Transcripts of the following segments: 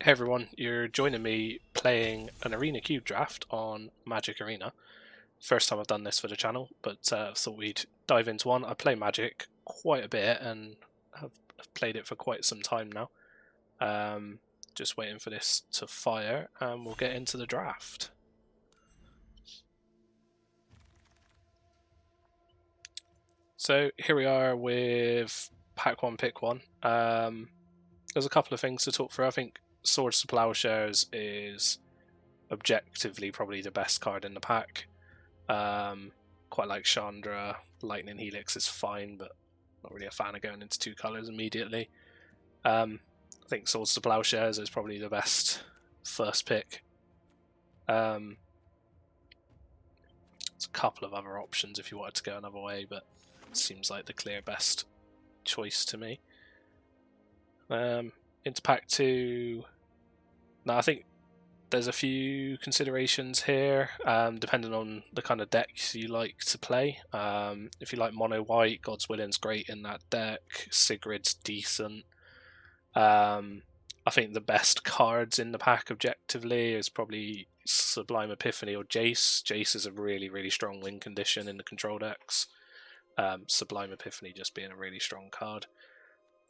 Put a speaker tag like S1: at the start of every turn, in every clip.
S1: Hey everyone, you're joining me playing an Arena Cube draft on Magic Arena. First time I've done this for the channel, but thought we'd dive into one. I play Magic quite a bit and have played it for quite some time now. Just waiting for this to fire and we'll get into the draft. So here we are with pack one, pick one. There's a couple of things to talk through. I think Swords to Plowshares is objectively probably the best card in the pack. Quite like Chandra. Lightning Helix is fine, but not really a fan of going into two colours immediately. I think Swords to Plowshares is probably the best first pick. There's a couple of other options if you wanted to go another way, but it seems like the clear best choice to me. Into pack two. Now I think there's a few considerations here, depending on the kind of decks you like to play. If you like mono white, God's Willing's great in that deck. Sigrid's decent. I think the best cards in the pack objectively is probably Sublime Epiphany or Jace. Jace is a really, really strong win condition in the control decks. Sublime Epiphany just being a really strong card.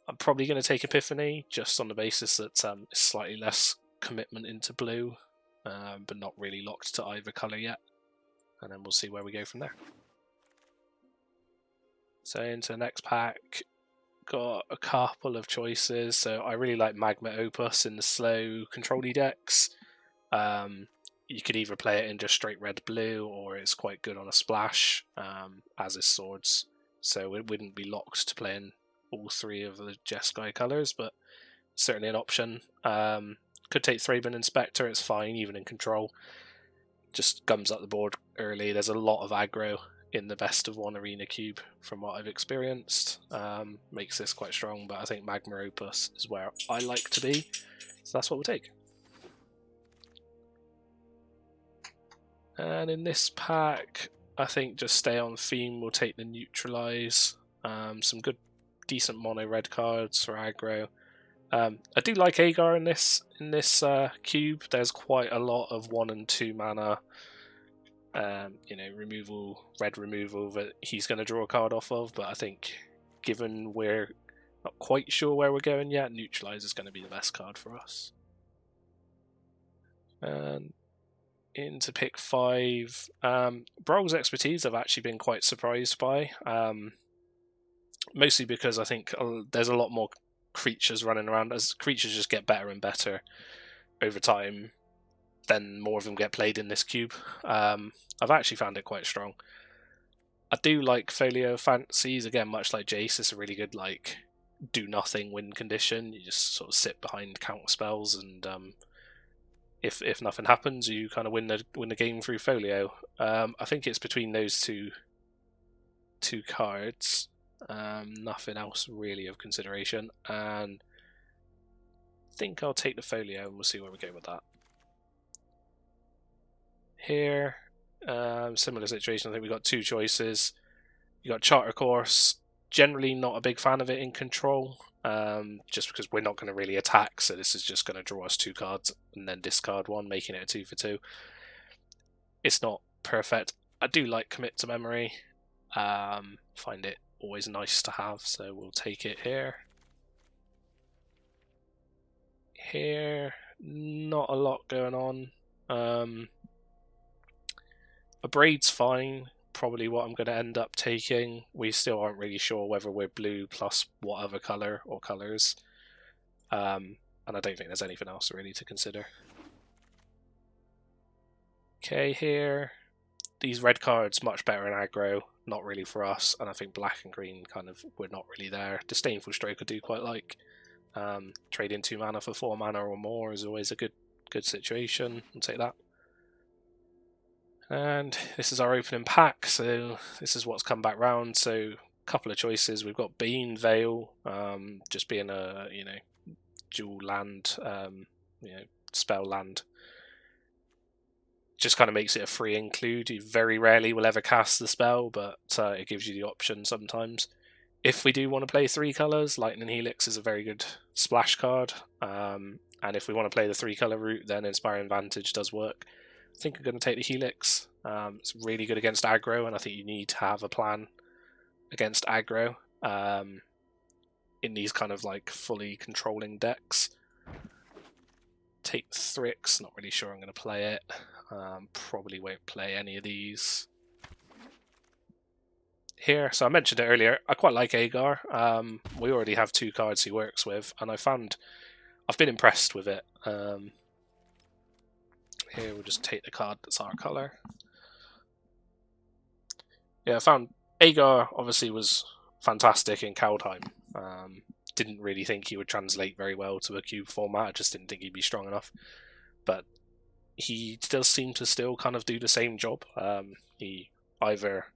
S1: I'm probably going to take Epiphany just on the basis that it's slightly less commitment into blue, but not really locked to either colour yet. And then we'll see where we go from there. So into the next pack, got a couple of choices. So I really like Magma Opus in the slow control-y decks. You could either play it in just straight red-blue, or it's quite good on a splash, as is Swords. So it wouldn't be locked to playing all three of the Jeskai colours, but certainly an option. Could take Thraben Inspector, it's fine, even in control. Just gums up the board early. There's a lot of aggro in the best of one Arena Cube from what I've experienced. Makes this quite strong, but I think Magma Opus is where I like to be, so that's what we'll take. And in this pack, I think just stay on theme, we'll take the Neutralize. Some good, decent mono red cards for aggro. I do like Agar in this cube. There's quite a lot of 1 and 2 mana, removal, red removal that he's going to draw a card off of. But I think, given we're not quite sure where we're going yet, Neutralize is going to be the best card for us. And into pick 5, Brog's Expertise I've actually been quite surprised by. Mostly because I think there's a lot more creatures running around. As creatures just get better and better over time, then more of them get played in this cube. I've actually found it quite strong. I do like Folio Fancies, again, much like Jace. It's a really good do nothing win condition. You just sort of sit behind counter spells, and if nothing happens, you kind of win the game through Folio. I think it's between those two cards. Nothing else really of consideration, and I think I'll take the Folio and we'll see where we go with that. Here, similar situation. I think we've got two choices. You got Charter Course. Generally not a big fan of it in control, just because we're not going to really attack, so this is just going to draw us 2 cards and then discard 1, making it a 2 for 2. It's not perfect. I do like Commit to Memory. Find it always nice to have, so we'll take it here. Here, not a lot going on. A Braid's fine, probably what I'm going to end up taking. We still aren't really sure whether we're blue plus what other colour or colours. And I don't think there's anything else really to consider. Okay, here. These red cards, much better in aggro, not really for us, and I think black and green we're not really there. Disdainful Stroke I do quite like. Trading 2 mana for 4 mana or more is always a good situation. I'll take that. And this is our opening pack, so this is what's come back round. So a couple of choices. We've got Bane Veil, just being a dual land, spell land. Just kind of makes it a free include. You very rarely will ever cast the spell, but it gives you the option sometimes. If we do want to play 3 colours, Lightning Helix is a very good splash card. And if we want to play the 3 colour route, then Inspiring Vantage does work. I think I'm going to take the Helix. It's really good against aggro, and I think you need to have a plan against aggro in these kind of like fully controlling decks. Take Thrix, not really sure I'm going to play it. Probably won't play any of these here. So I mentioned it earlier, I quite like Agar. We already have 2 cards he works with, and I've been impressed with it. Here we'll just take the card that's our colour. Yeah, I found Agar obviously was fantastic in Kaldheim. Didn't really think he would translate very well to a cube format. I just didn't think he'd be strong enough. But he does seem to still kind of do the same job. He either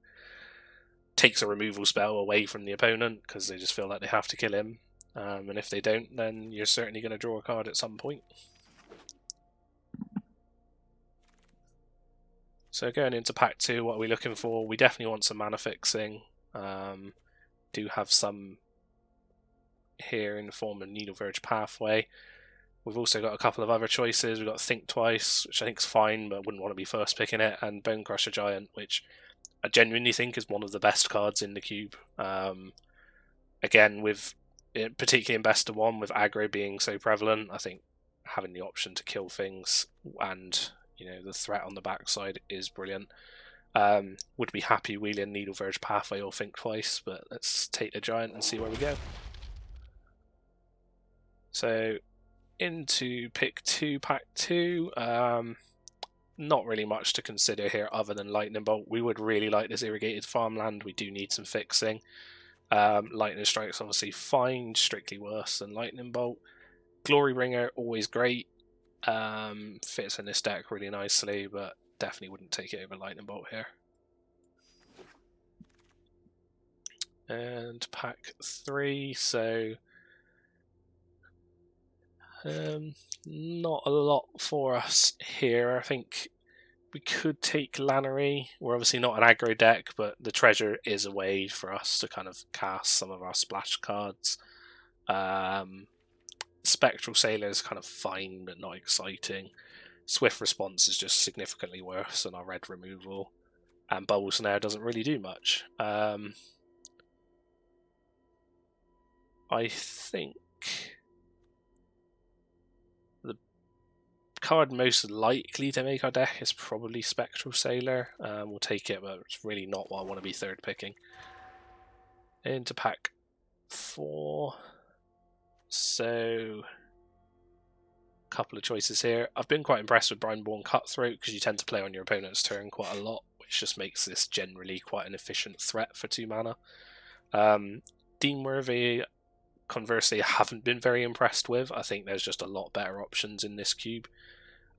S1: takes a removal spell away from the opponent because they just feel like they have to kill him. And if they don't, then you're certainly going to draw a card at some point. So going into pack 2, what are we looking for? We definitely want some mana fixing. Do have some here in the form of Needle Verge Pathway. We've also got a couple of other choices. We've got Think Twice, which I think is fine, but I wouldn't want to be first picking it, and Bone Crusher Giant, which I genuinely think is one of the best cards in the cube. Again, particularly in best of 1, with aggro being so prevalent, I think having the option to kill things and the threat on the backside is brilliant. Would be happy wheeling Needle Verge Pathway or Think Twice, but let's take the Giant and see where we go. So into pick 2, pack 2. Not really much to consider here other than Lightning Bolt. We would really like this irrigated farmland. We do need some fixing. Lightning Strike's obviously fine, strictly worse than Lightning Bolt. Glory Bringer, always great. Fits in this deck really nicely, but definitely wouldn't take it over Lightning Bolt here. And pack 3, so not a lot for us here. I think we could take Lannery. We're obviously not an aggro deck, but the treasure is a way for us to kind of cast some of our splash cards. Spectral Sailor is kind of fine, but not exciting. Swift Response is just significantly worse than our red removal. And Bubble Snare doesn't really do much. I think the card most likely to make our deck is probably Spectral Sailor. We'll take it, but it's really not what I want to be third picking. Into pack 4. So, a couple of choices here. I've been quite impressed with Brineborn Cutthroat because you tend to play on your opponent's turn quite a lot, which just makes this generally quite an efficient threat for 2 mana. Deanworthy, conversely, I haven't been very impressed with. I think there's just a lot better options in this cube.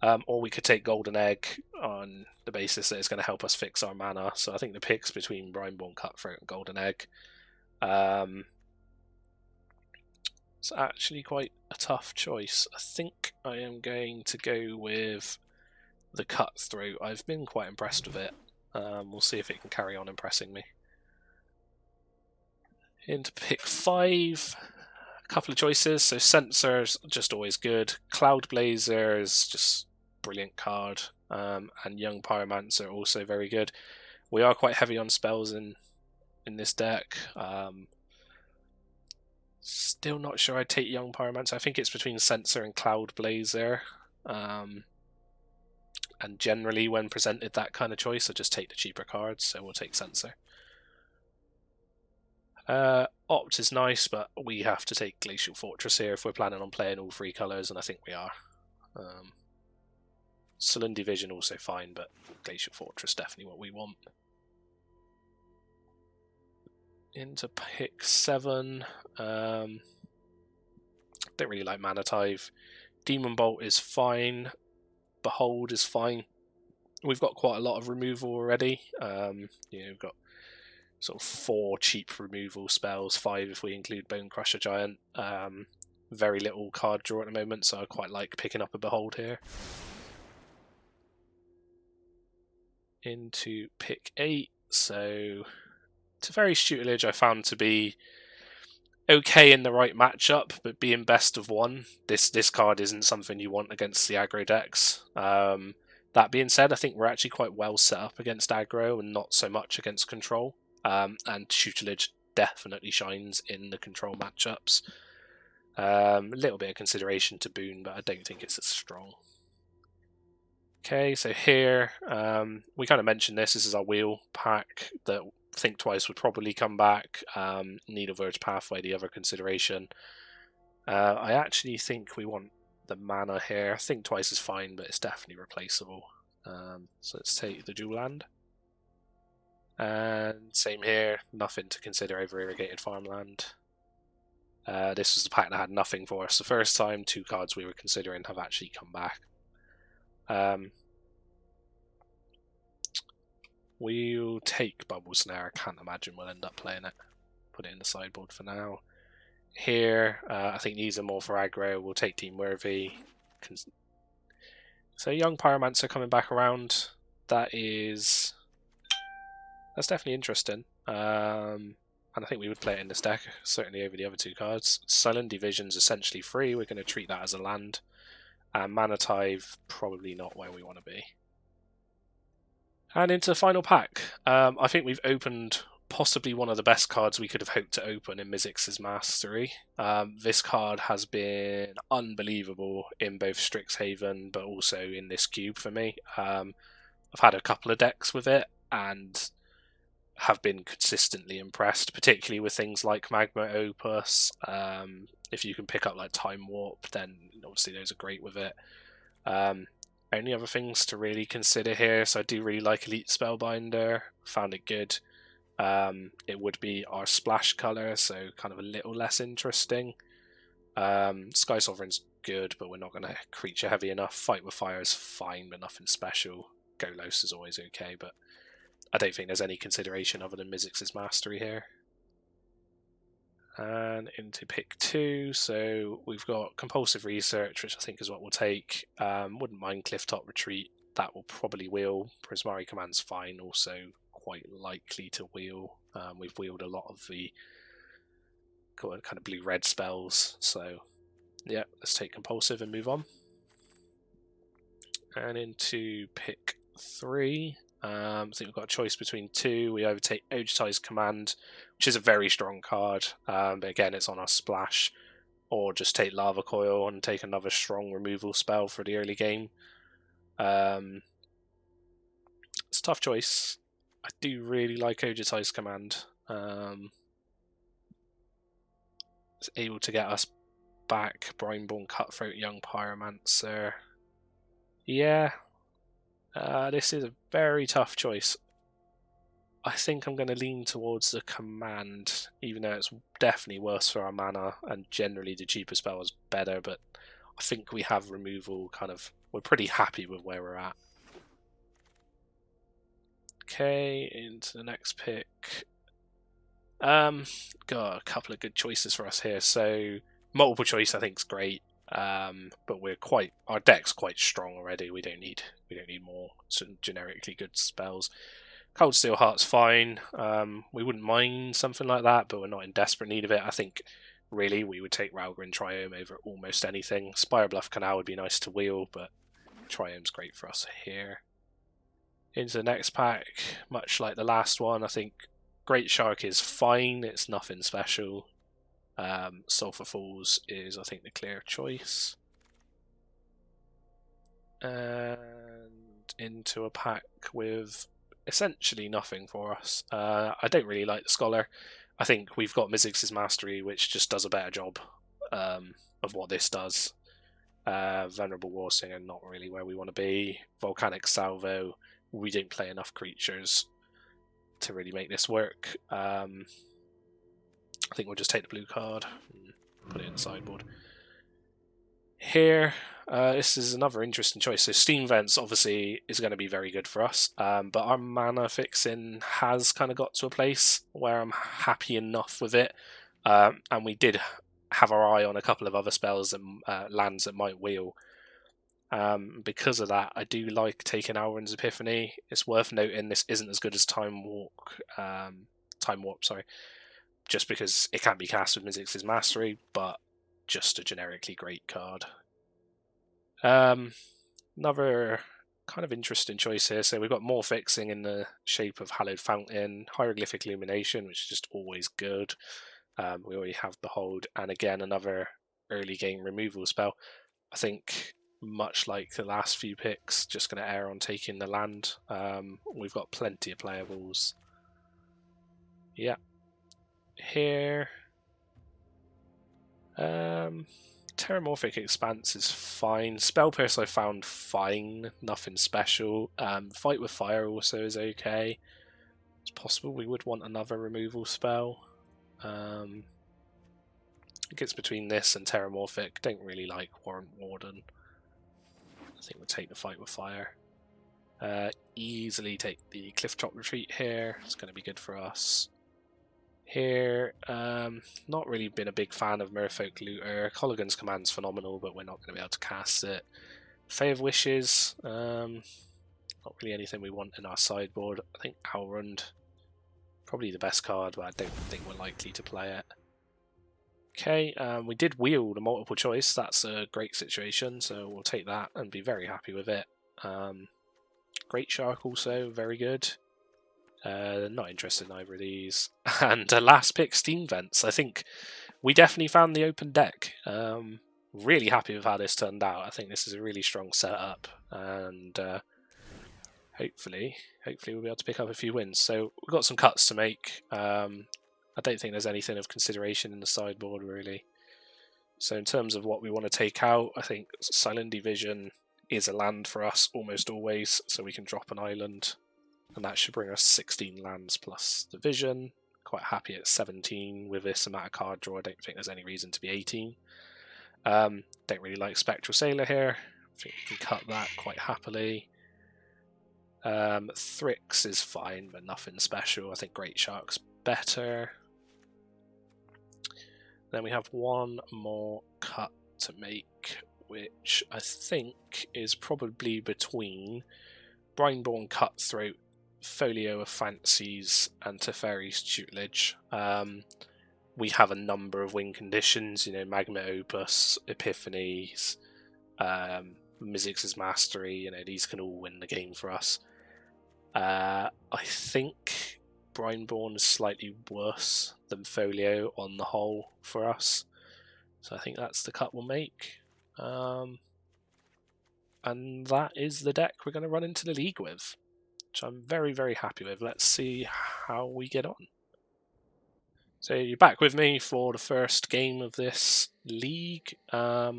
S1: Or we could take Golden Egg on the basis that it's going to help us fix our mana. So I think the picks between Brineborn Cutthroat and Golden Egg. It's actually quite a tough choice. I think I am going to go with the Cutthroat. I've been quite impressed with it. We'll see if it can carry on impressing me. Into pick 5. A couple of choices. So Censor's just always good. Cloud Blazer is just brilliant card. And Young Pyromancer also very good. We are quite heavy on spells in this deck. Still not sure I'd take Young Pyromancer. I think it's between Censor and Cloud Blazer. And generally when presented that kind of choice, I just take the cheaper cards, so we'll take Censor. Opt is nice, but we have to take Glacial Fortress here if we're planning on playing all 3 colours, and I think we are. Saloon Division also fine, but Glacial Fortress definitely what we want. Into pick 7. Don't really like Mana Tithe. Demon Bolt is fine. Behold is fine. We've got quite a lot of removal already. We've got sort of 4 cheap removal spells, 5 if we include Bone Crusher Giant. Very little card draw at the moment, so I quite like picking up a Behold here. Into pick 8. So Teferi's tutelage I found to be okay in the right matchup, but being best of one, this card isn't something you want against the aggro decks. That being said, I think we're actually quite well set up against aggro and not so much against control. And tutelage definitely shines in the control matchups. A little bit of consideration to Boon, but I don't think it's as strong. Okay, so here, we kind of mentioned this. This is our wheel pack that Think Twice would probably come back. Needle Verge Pathway, the other consideration. I actually think we want the mana here. Think Twice is fine, but it's definitely replaceable. So let's take the dual land. And same here, nothing to consider over irrigated farmland. This was the pack that had nothing for us the first time. 2 cards we were considering have actually come back. We'll take Bubble Snare. I can't imagine we'll end up playing it. Put it in the sideboard for now. Here, I think these are more for aggro. We'll take Team Worthy. So Young Pyromancer coming back around. That's definitely interesting. And I think we would play it in this deck, certainly over the other 2 cards. Sullen Division's essentially free. We're going to treat that as a land. And Mana Tithe, probably not where we want to be. And into the final pack. I think we've opened possibly one of the best cards we could have hoped to open in Mizzix's Mastery. This card has been unbelievable in both Strixhaven, but also in this cube for me. I've had a couple of decks with it, and have been consistently impressed, particularly with things like Magma Opus. If you can pick up like Time Warp, then obviously those are great with it. Only other things to really consider here, so I do really like Elite Spellbinder, found it good. It would be our splash colour, so kind of a little less interesting. Sky Sovereign's good, but we're not going to creature heavy enough. Fight with Fire is fine, but nothing special. Golos is always okay, but I don't think there's any consideration other than Mizzix's Mastery here. And into pick 2, so we've got Compulsive Research, which I think is what we'll take. Wouldn't mind Clifftop Retreat, that will probably wheel. Prismari Command's fine, also quite likely to wheel. We've wheeled a lot of the kind of blue-red spells, so yeah, let's take Compulsive and move on. And into pick 3. I think we've got a choice between 2. We overtake Ogetize Command, which is a very strong card, but again it's on our splash, or just take Lava Coil and take another strong removal spell for the early game. It's a tough choice. I do really like Ogetize Command. It's able to get us back Brineborn Cutthroat, Young Pyromancer. Yeah. This is a very tough choice. I think I'm going to lean towards the command, even though it's definitely worse for our mana, and generally the cheaper spell is better, but I think we have removal we're pretty happy with where we're at. Okay, into the next pick. Got a couple of good choices for us here. So multiple choice I think is great. But our deck's quite strong already. We don't need more sort of generically good spells. Cold Steel Heart's fine. We wouldn't mind something like that, but we're not in desperate need of it. I think really we would take Ralgrin Triome over almost anything. Spire Bluff Canal would be nice to wheel, but Triome's great for us here. Into the next pack, much like the last one, I think Great Shark is fine. It's nothing special. Sulphur Falls is, I think, the clear choice. And into a pack with essentially nothing for us. I don't really like the Scholar. I think we've got Mizzix's Mastery, which just does a better job of what this does. Venerable Warsinger, not really where we want to be. Volcanic Salvo, we don't play enough creatures to really make this work. I think we'll just take the blue card and put it in the sideboard. Here, this is another interesting choice. So Steam Vents obviously is going to be very good for us, but our mana fixing has kind of got to a place where I'm happy enough with it, and we did have our eye on a couple of other spells and lands that might wheel. Because of that, I do like taking Alrund's Epiphany. It's worth noting this isn't as good as Time Walk. Time Warp, sorry. Just because it can't be cast with Mizzix's Mastery, but just a generically great card. Another kind of interesting choice here. So we've got more fixing in the shape of Hallowed Fountain, Hieroglyphic Illumination, which is just always good. We already have Behold, and again another early game removal spell. I think much like the last few picks, just going to err on taking the land. We've got plenty of playables. Yeah. Here. Terramorphic Expanse is fine. Spell Pierce I found fine, nothing special. Fight with Fire also is okay. It's possible we would want another removal spell. It gets between this and Terramorphic. Don't really like Warrant Warden. I think we'll take the Fight with Fire. Easily take the Clifftop Retreat here. It's going to be good for us. Here, not really been a big fan of Merfolk Looter. Colligan's Command's phenomenal, but we're not going to be able to cast it. Fey of Wishes, not really anything we want in our sideboard. I think Alrund, probably the best card, but I don't think we're likely to play it. Okay, we did wield a multiple choice. That's a great situation, so we'll take that and be very happy with it. Great Shark also, very good. Not interested in either of these. And last pick, Steam Vents. I think we definitely found the open deck. Really happy with how this turned out. I think this is a really strong setup, and hopefully we'll be able to pick up a few wins. So we've got some cuts to make. I don't think there's anything of consideration in the sideboard really. So in terms of what we want to take out, I think Silent Division is a land for us almost always, so we can drop an island. And that should bring us 16 lands plus the vision. Quite happy at 17 with this amount of card draw. I don't think there's any reason to be 18. Don't really like Spectral Sailor here. I think we can cut that quite happily. Thrix is fine, but nothing special. I think Great Shark's better. Then we have one more cut to make, which I think is probably between Brineborn Cutthroat, Folio of Fancies, and Teferi's Tutelage. We have a number of win conditions, Magma Opus, Epiphanies, Mizzix's Mastery, these can all win the game for us. I think Brineborn is slightly worse than Folio on the whole for us, so I think that's the cut we'll make. And that is the deck we're going to run into the league with, which I'm very, very happy with. Let's see how we get on. So you're back with me for the first game of this league. Got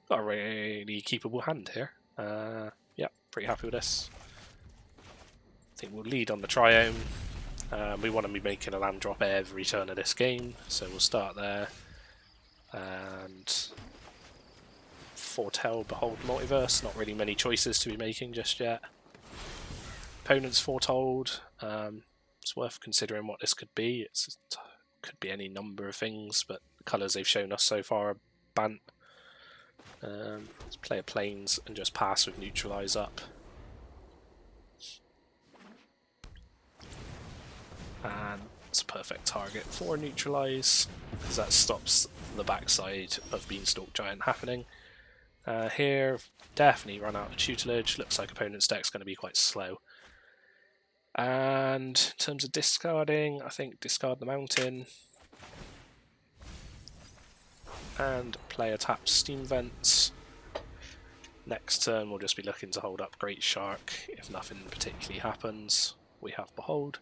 S1: a really keepable hand here. Yeah, pretty happy with this. I think we'll lead on the Triome. We want to be making a land drop every turn of this game, so we'll start there. And Foretell, Behold, Multiverse. Not really many choices to be making just yet. Opponents Foretold. It's worth considering what this could be. It could be any number of things, but the colours they've shown us so far are Bant. Let's play a Plains and just pass with Neutralise up. And it's a perfect target for Neutralise, because that stops the backside of Beanstalk Giant happening. Here, definitely run out of Tutelage. Looks like opponent's deck's going to be quite slow. And in terms of discarding, I think discard the Mountain. And play a tap Steam Vents. Next turn we'll just be looking to hold up Great Shark. If nothing particularly happens, we have Behold.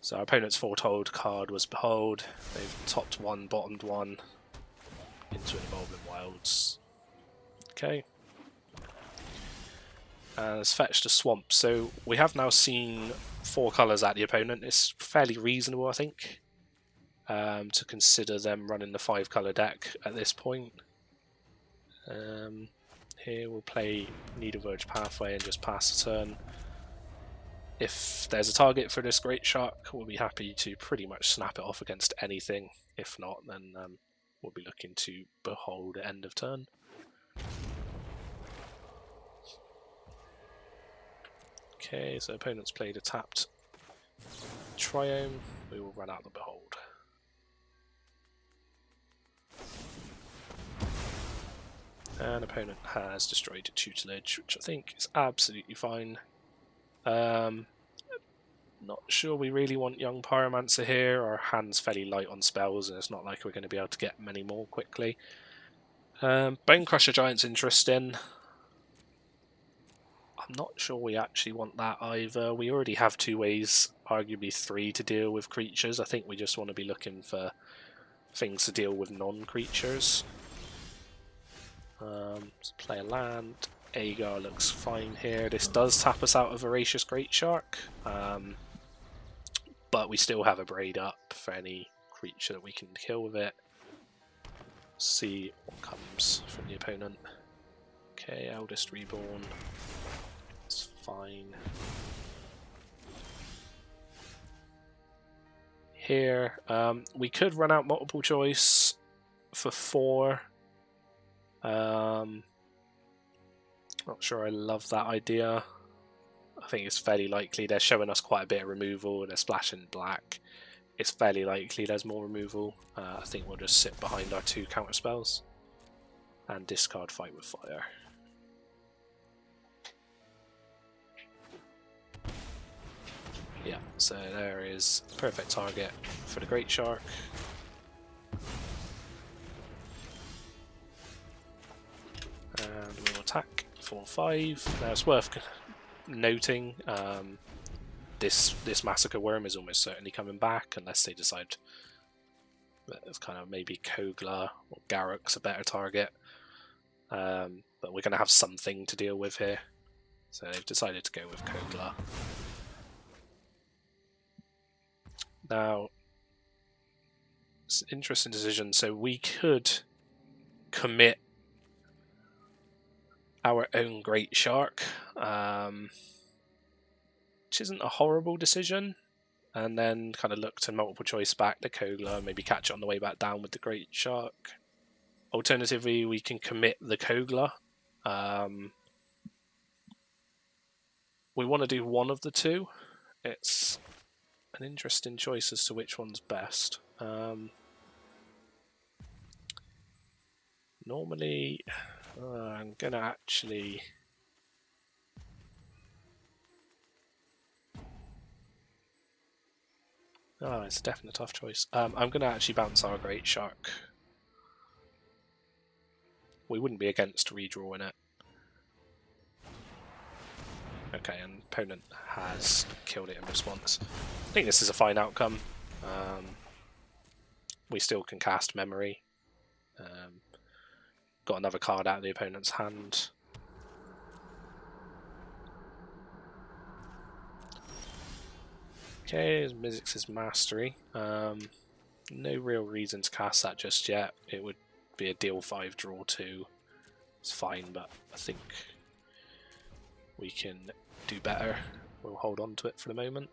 S1: So our opponent's Foretold card was Behold. They've topped one, bottomed one into an Evolving Wilds. Okay. And it's fetched a Swamp. So we have now seen 4 colours at the opponent. It's fairly reasonable, I think, to consider them running the 5-colour deck at this point. Here we'll play Needleverge Pathway and just pass the turn. If there's a target for this Great Shark, we'll be happy to pretty much snap it off against anything. If not, then we'll be looking to Behold at end of turn. Okay, so opponent's played a tapped Triome, we will run out the Behold. And opponent has destroyed a tutelage, which I think is absolutely fine. Not sure we really want Young Pyromancer here. Our hand's fairly light on spells, and it's not like we're going to be able to get many more quickly. Bone Crusher Giant's interesting. I'm not sure we actually want that either. We already have 2 ways, arguably 3, to deal with creatures. I think we just want to be looking for things to deal with non-creatures. Let's play a land. Agar looks fine here. This does tap us out of Voracious Greatshark, but we still have a Braid up for any creature that we can kill with it. See what comes from the opponent. Okay, Eldest Reborn. It's fine. Here, we could run out multiple choice for 4. Not sure I love that idea. I think it's fairly likely they're showing us quite a bit of removal. They're splashing black. It's fairly likely there's more removal. I think we'll just sit behind our 2 counter spells and discard Fight with Fire. Yeah, so there is perfect target for the Great Shark. And we'll attack for 5. Now it's worth noting this Massacre Worm is almost certainly coming back unless they decide that it's kind of maybe Kogla or Garruk's a better target. But we're going to have something to deal with here. So they've decided to go with Kogla. Now, it's an interesting decision. So we could commit our own Great Shark, which isn't a horrible decision, and then kind of look to multiple choice back to Kogla, maybe catch it on the way back down with the Great Shark. Alternatively, we can commit the Kogla. We want to do one of the 2. It's an interesting choice as to which one's best. Normally, I'm going to actually... Oh, it's a definite tough choice. I'm going to actually bounce our Great Shark. We wouldn't be against redrawing it. Okay, and opponent has killed it in response. I think this is a fine outcome. We still can cast Memory. Got another card out of the opponent's hand. Okay, Mizzix's Mastery. No real reason to cast that just yet. It would be a deal 5, draw 2. It's fine, but I think we can do better. We'll hold on to it for the moment.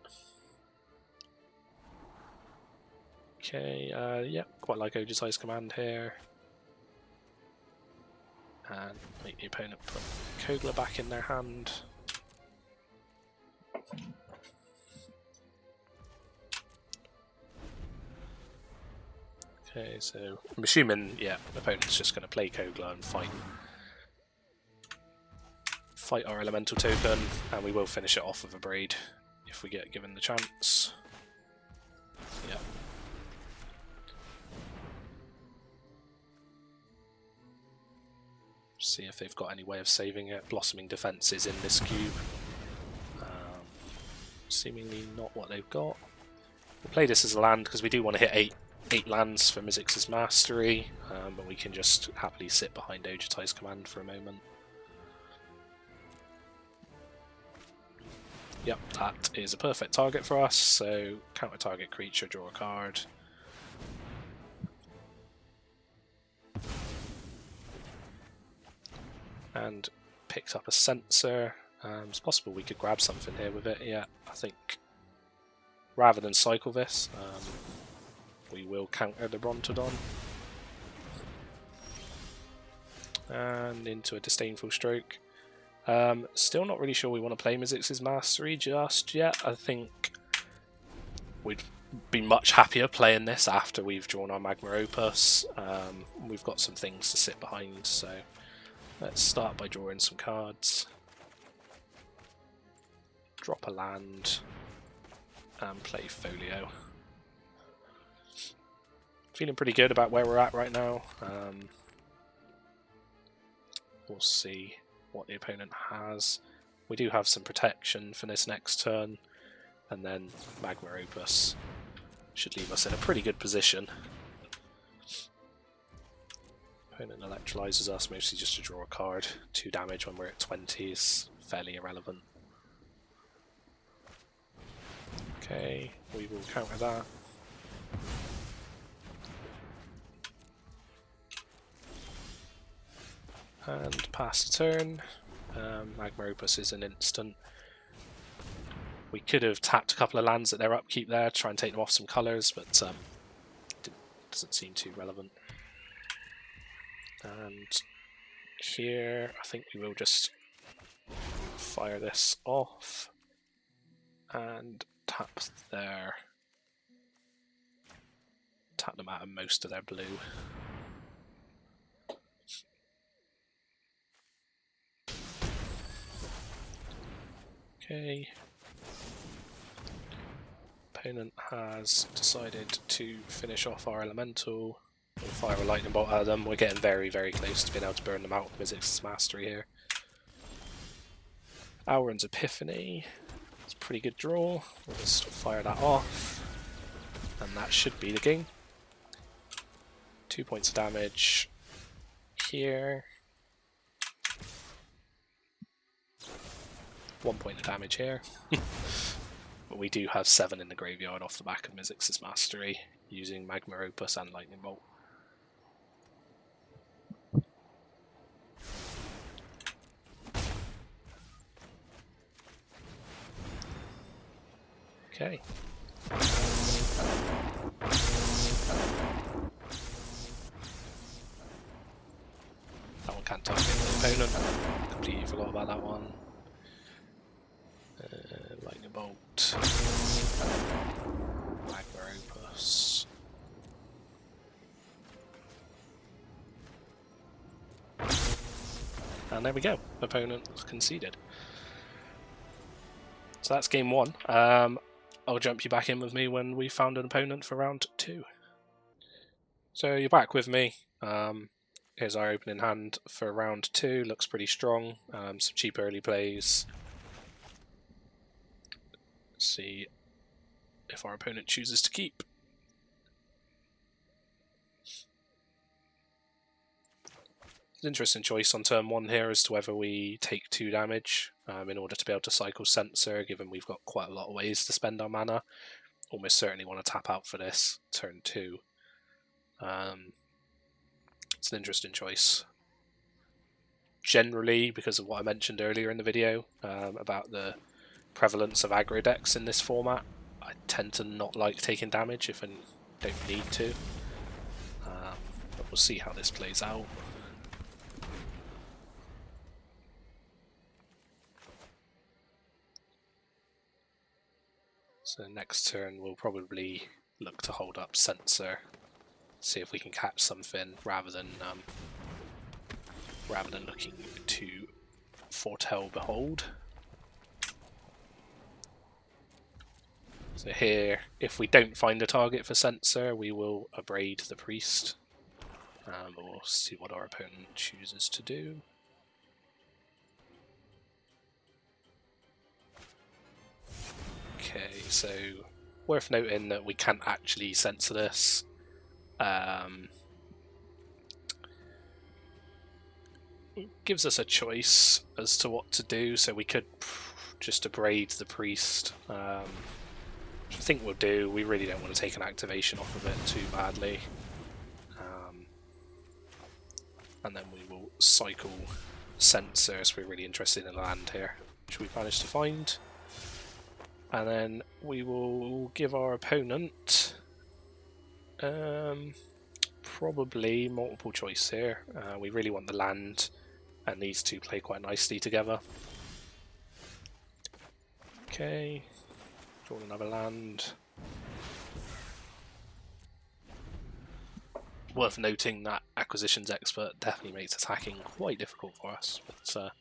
S1: Okay, yeah, quite like Ojutai's command here. And make the opponent put Kogla back in their hand. Okay, so I'm assuming, yeah, the opponent's just going to play Kogla and fight our elemental token, and we will finish it off with a Braid if we get given the chance. Yeah. See if they've got any way of saving it. Blossoming Defense is in this cube. Seemingly not what they've got. We'll play this as a land because we do want to hit 8 lands for Mizzix's Mastery, but we can just happily sit behind Ojutai's command for a moment. Yep, that is a perfect target for us, so counter target creature, draw a card. And picked up a Censor. It's possible we could grab something here with it. Yeah, I think rather than cycle this, we will counter the Brontodon. And into a Disdainful Stroke. Still not really sure we want to play Mizzix's Mastery just yet. I think we'd be much happier playing this after we've drawn our Magma Opus. We've got some things to sit behind, so let's start by drawing some cards. Drop a land and play Folio. Feeling pretty good about where we're at right now. We'll see what the opponent has. We do have some protection for this next turn, and then Magma Opus should leave us in a pretty good position. Opponent electrolyzes us, mostly just to draw a card. 2 damage when we're at 20 is fairly irrelevant. Okay, we will counter that. And pass the turn. Magma Opus is an instant. We could have tapped a couple of lands at their upkeep there, try and take them off some colours, but doesn't seem too relevant. And here, I think we will just fire this off and tap them out of most of their blue. Okay. Opponent has decided to finish off our elemental. We'll fire a lightning bolt at them. We're getting very, very close to being able to burn them out with Mizzix's mastery here. Auron's Epiphany. It's a pretty good draw. We'll just fire that off. And that should be the game. 2 points of damage here. 1 point of damage here. But we do have 7 in the graveyard off the back of Mizzix's mastery using Magma Opus and Lightning Bolt. Okay. That one can't target the opponent. Completely forgot about that one. Lightning Bolt. Magma Opus. And there we go. Opponent conceded. So that's game 1. I'll jump you back in with me when we found an opponent for round 2. So you're back with me. Here's our opening hand for round 2. Looks pretty strong. Some cheap early plays. See if our opponent chooses to keep. It's an interesting choice on turn 1 here as to whether we take 2 damage in order to be able to cycle Censor, given we've got quite a lot of ways to spend our mana. Almost certainly want to tap out for this turn 2. It's an interesting choice. Generally, because of what I mentioned earlier in the video about the prevalence of aggro decks in this format, I tend to not like taking damage if I don't need to. But we'll see how this plays out. So next turn we'll probably look to hold up Censor, see if we can catch something rather than looking to foretell Behold. So here, if we don't find a target for Censor, we will abrade the Priest. We'll see what our opponent chooses to do. Okay, so worth noting that we can't actually censor this. It gives us a choice as to what to do, so we could just abrade the Priest. Which I think we'll do. We really don't want to take an activation off of it too badly. And then we will cycle Censor, so we're really interested in land here, which we've managed to find. And then we will give our opponent probably multiple choice here. We really want the land, and these two play quite nicely together. Okay, draw another land. worth noting that Acquisitions Expert definitely makes attacking quite difficult for us, but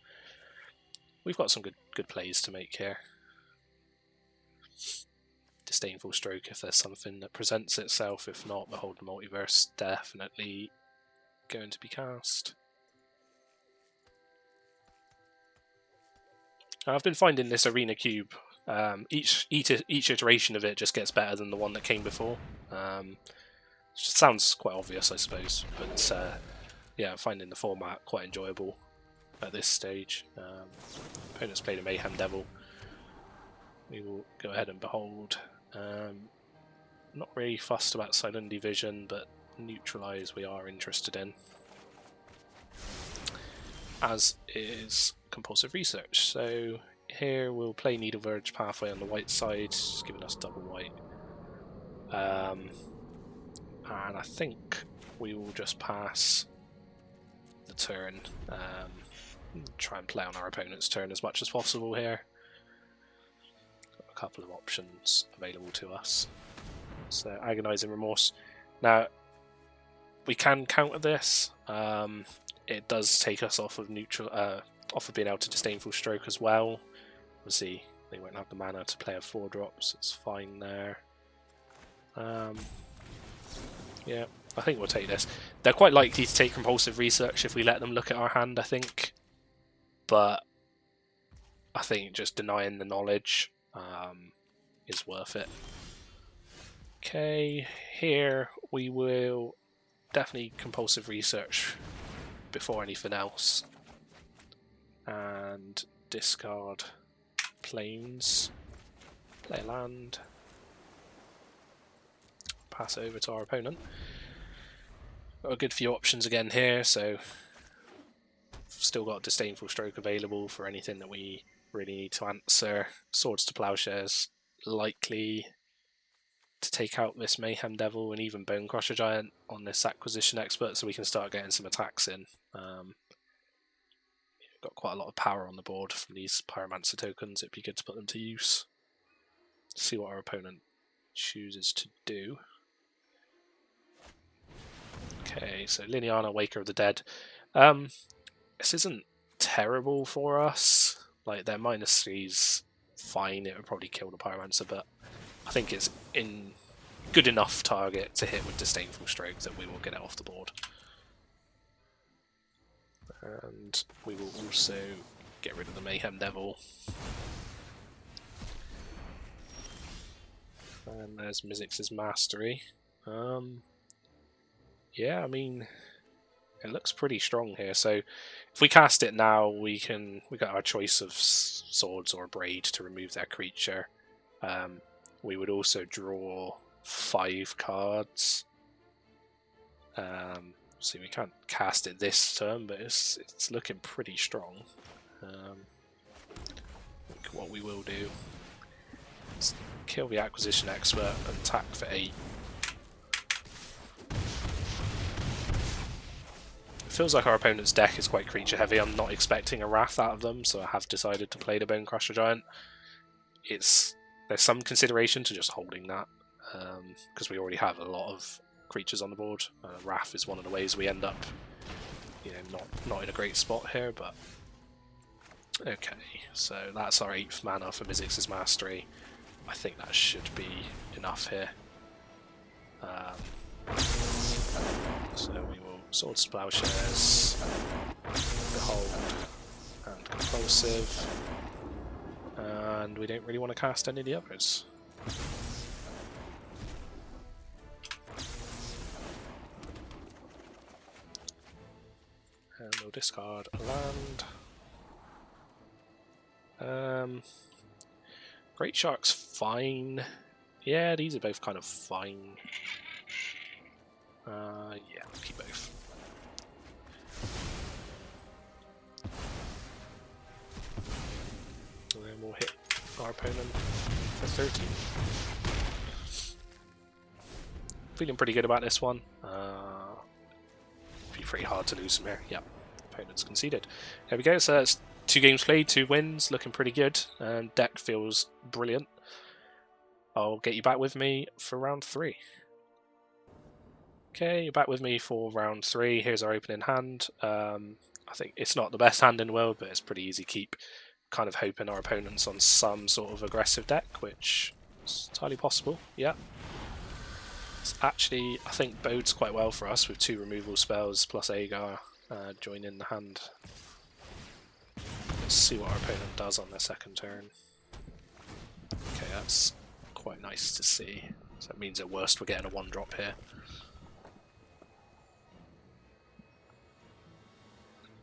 S1: we've got some good plays to make here. Disdainful Stroke if there's something that presents itself, if not, Behold the Multiverse definitely going to be cast. I've been finding this Arena Cube, each iteration of it just gets better than the one that came before. Sounds quite obvious, I suppose, but yeah, finding the format quite enjoyable at this stage. Opponent's played a Mayhem Devil. We will go ahead and Behold. Not really fussed about Silent Division, but Neutralize we are interested in. As is Compulsive Research. So here we'll play Needle Verge Pathway on the white side, just giving us double white. And I think we will just pass the turn. Try and play on our opponent's turn as much as possible here. Got a couple of options available to us. So Agonizing Remorse. Now we can counter this. It does take us off of off of being able to Disdainful Stroke as well. We'll see. They won't have the mana to play a 4-drop, so it's fine there. Yeah, I think we'll take this. They're quite likely to take Compulsive Research if we let them look at our hand, I think. But I think just denying the knowledge is worth it. Okay, here we will definitely Compulsive Research before anything else. And discard Plains. Play a land. Pass over to our opponent. Got a good few options again here, so still got Disdainful Stroke available for anything that we really need to answer. Swords to Plowshares, likely to take out this Mayhem Devil and even Bone Crusher Giant on this Acquisition Expert, so we can start getting some attacks in. We've got quite a lot of power on the board from these Pyromancer tokens. It'd be good to put them to use. See what our opponent chooses to do. Okay, so Liliana, Waker of the Dead. This isn't terrible for us. Like, their -3's fine. It would probably kill the Pyromancer, but I think it's in good enough target to hit with Disdainful Stroke that we will get it off the board. And we will also get rid of the Mayhem Devil. And there's Mizzix's Mastery. Yeah, I mean, it looks pretty strong here. So if we cast it now, we got our choice of swords or braid to remove their creature. We would also draw 5 cards. So we can't cast it this turn, but it's looking pretty strong. What we will do is kill the Acquisition Expert and attack for 8. It feels like our opponent's deck is quite creature heavy. I'm not expecting a Wrath out of them, so I have decided to play the Bone Crusher Giant. There's some consideration to just holding that, because we already have a lot of creatures on the board. Wrath is one of the ways we end up, not in a great spot here, but okay. So that's our 8th mana for Mizzix's Mastery. I think that should be enough here. So we will Swords to Plowshares, Behold, and Compulsive, and we don't really want to cast any of the others. And we'll discard a land. Great Shark's fine. Yeah, these are both kind of fine. Yeah, we'll keep both. And then we'll hit our opponent for 13. Feeling pretty good about this one. Be pretty hard to lose from here. Yep, opponent's conceded. There we go, so that's 2 games played, 2 wins, looking pretty good. Deck feels brilliant. I'll get you back with me for round 3. Okay, you're back with me for round 3. Here's our opening hand. I think it's not the best hand in the world, but it's pretty easy keep. Kind of hoping our opponent's on some sort of aggressive deck, which is entirely possible. Yeah. It's actually, I think, bodes quite well for us with 2 removal spells plus Agar joining the hand. Let's see what our opponent does on their second turn. Okay, that's quite nice to see. So that means at worst we're getting a 1-drop here.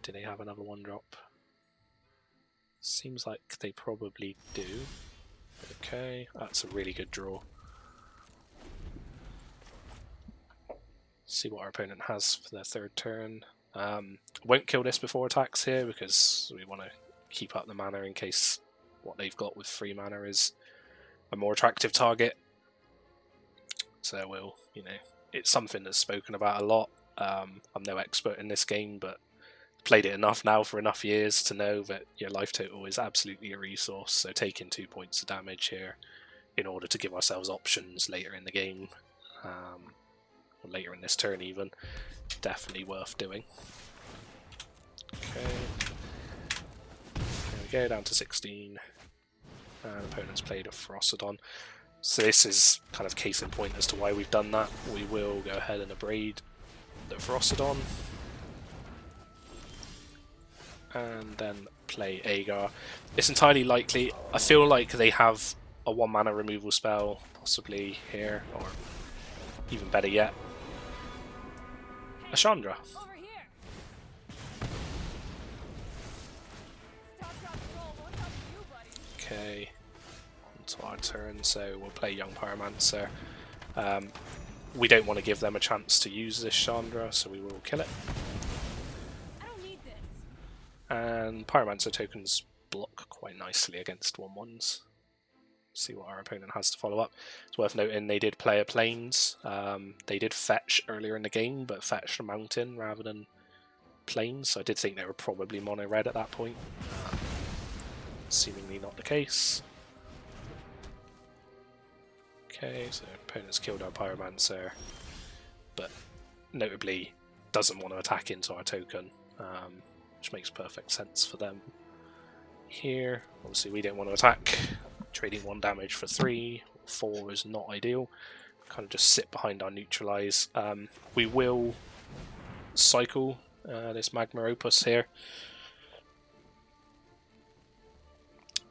S1: Do they have another 1-drop? Seems like they probably do. Okay, that's a really good draw. See what our opponent has for their third turn. Won't kill this before attacks here because we want to keep up the mana in case what they've got with 3 mana is a more attractive target. So we'll, it's something that's spoken about a lot. I'm no expert in this game, but played it enough now for enough years to know that your life total is absolutely a resource, so taking 2 points of damage here in order to give ourselves options later in the game, or later in this turn even, definitely worth doing. Okay, there we go, down to 16, and opponent's played a Ferocodon. So this is kind of case in point as to why we've done that. We will go ahead and abrade the Ferocodon, and then play Agar. It's entirely likely. I feel like they have a 1-mana removal spell, possibly here, or even better yet, a Chandra. Okay, onto our turn, so we'll play Young Pyromancer. We don't want to give them a chance to use this Chandra, so we will kill it. And Pyromancer tokens block quite nicely against 1/1s. See what our opponent has to follow up. It's worth noting they did play a Plains. They did fetch earlier in the game, but fetched a Mountain rather than Plains, so I did think they were probably mono red at that point. Seemingly not the case. Okay, so opponent's killed our Pyromancer, but notably doesn't want to attack into our token. Which makes perfect sense for them. Here, obviously we don't want to attack. Trading 1 damage for 3, 4 is not ideal. Kind of just sit behind our neutralize. We will cycle this Magma Opus here.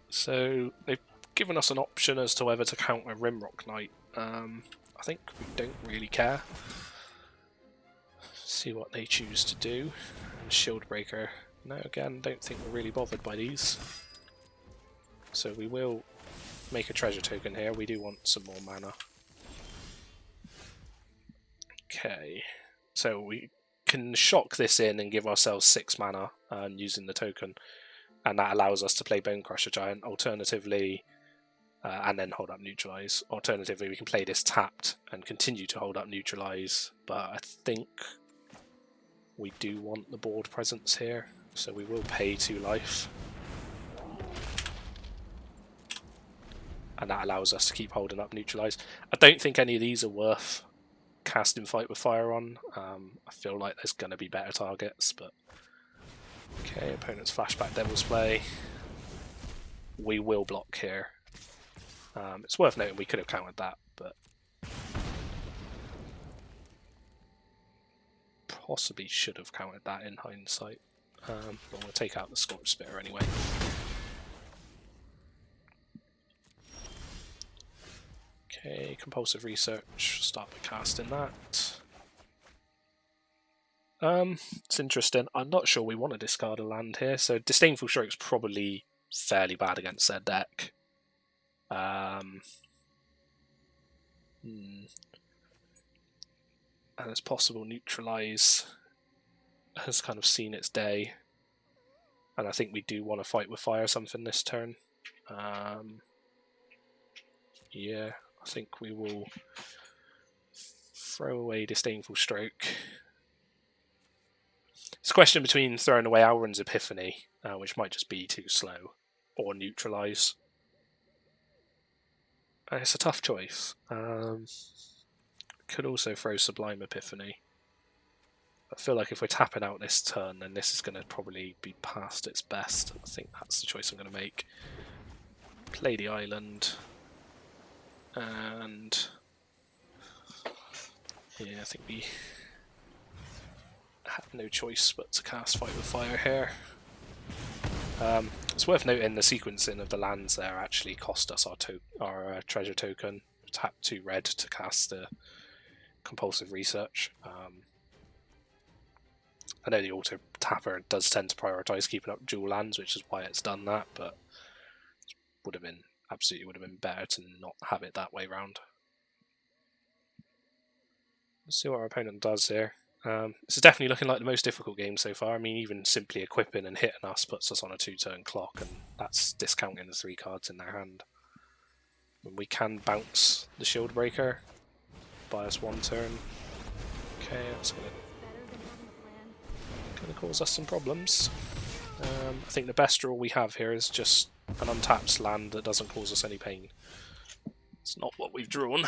S1: So they've given us an option as to whether to counter Rimrock Knight. I think we don't really care. See what they choose to do. And Shield Breaker. No, again, don't think we're really bothered by these. So we will make a treasure token here. We do want some more mana. Okay, so we can shock this in and give ourselves 6 mana using the token, and that allows us to play Bone Crusher Giant. Alternatively, and then hold up Neutralize. Alternatively, we can play this tapped and continue to hold up Neutralize, but I think we do want the board presence here, so we will pay 2 life. And that allows us to keep holding up Neutralize. I don't think any of these are worth casting Fight with Fire on. I feel like there's going to be better targets, but... Okay, opponent's Flashback Devil's Play. We will block here. It's worth noting we could have countered that, but... possibly should have countered that in hindsight. But we'll take out the Scorch Spitter anyway. Okay, Compulsive Research, start by casting that. It's interesting. I'm not sure we want to discard a land here, so Disdainful Stroke's probably fairly bad against their deck. And it's possible Neutralize has kind of seen its day, and I think we do want to Fight with Fire something this turn. Yeah, I think we will throw away Disdainful Stroke. It's a question between throwing away Alrund's Epiphany, which might just be too slow, or Neutralize. It's a tough choice. could also throw Sublime Epiphany. I feel like if we're tapping out this turn, then this is going to probably be past its best. I think that's the choice I'm going to make. Play the island. And yeah, I think we have no choice but to cast Fight with Fire here. It's worth noting the sequencing of the lands there actually cost us our treasure token. Tap 2 red to cast the compulsive research. I know the auto tapper does tend to prioritise keeping up dual lands, which is why it's done that, but it absolutely would have been better to not have it that way round. Let's see what our opponent does here. This is definitely looking like the most difficult game so far. I mean, even simply equipping and hitting us puts us on a 2-turn clock, and that's discounting the 3 cards in their hand. And we can bounce the Shield Breaker, buy us 1 turn. Okay, that's going to cause us some problems. I think the best draw we have here is just an untapped land that doesn't cause us any pain. It's not what we've drawn.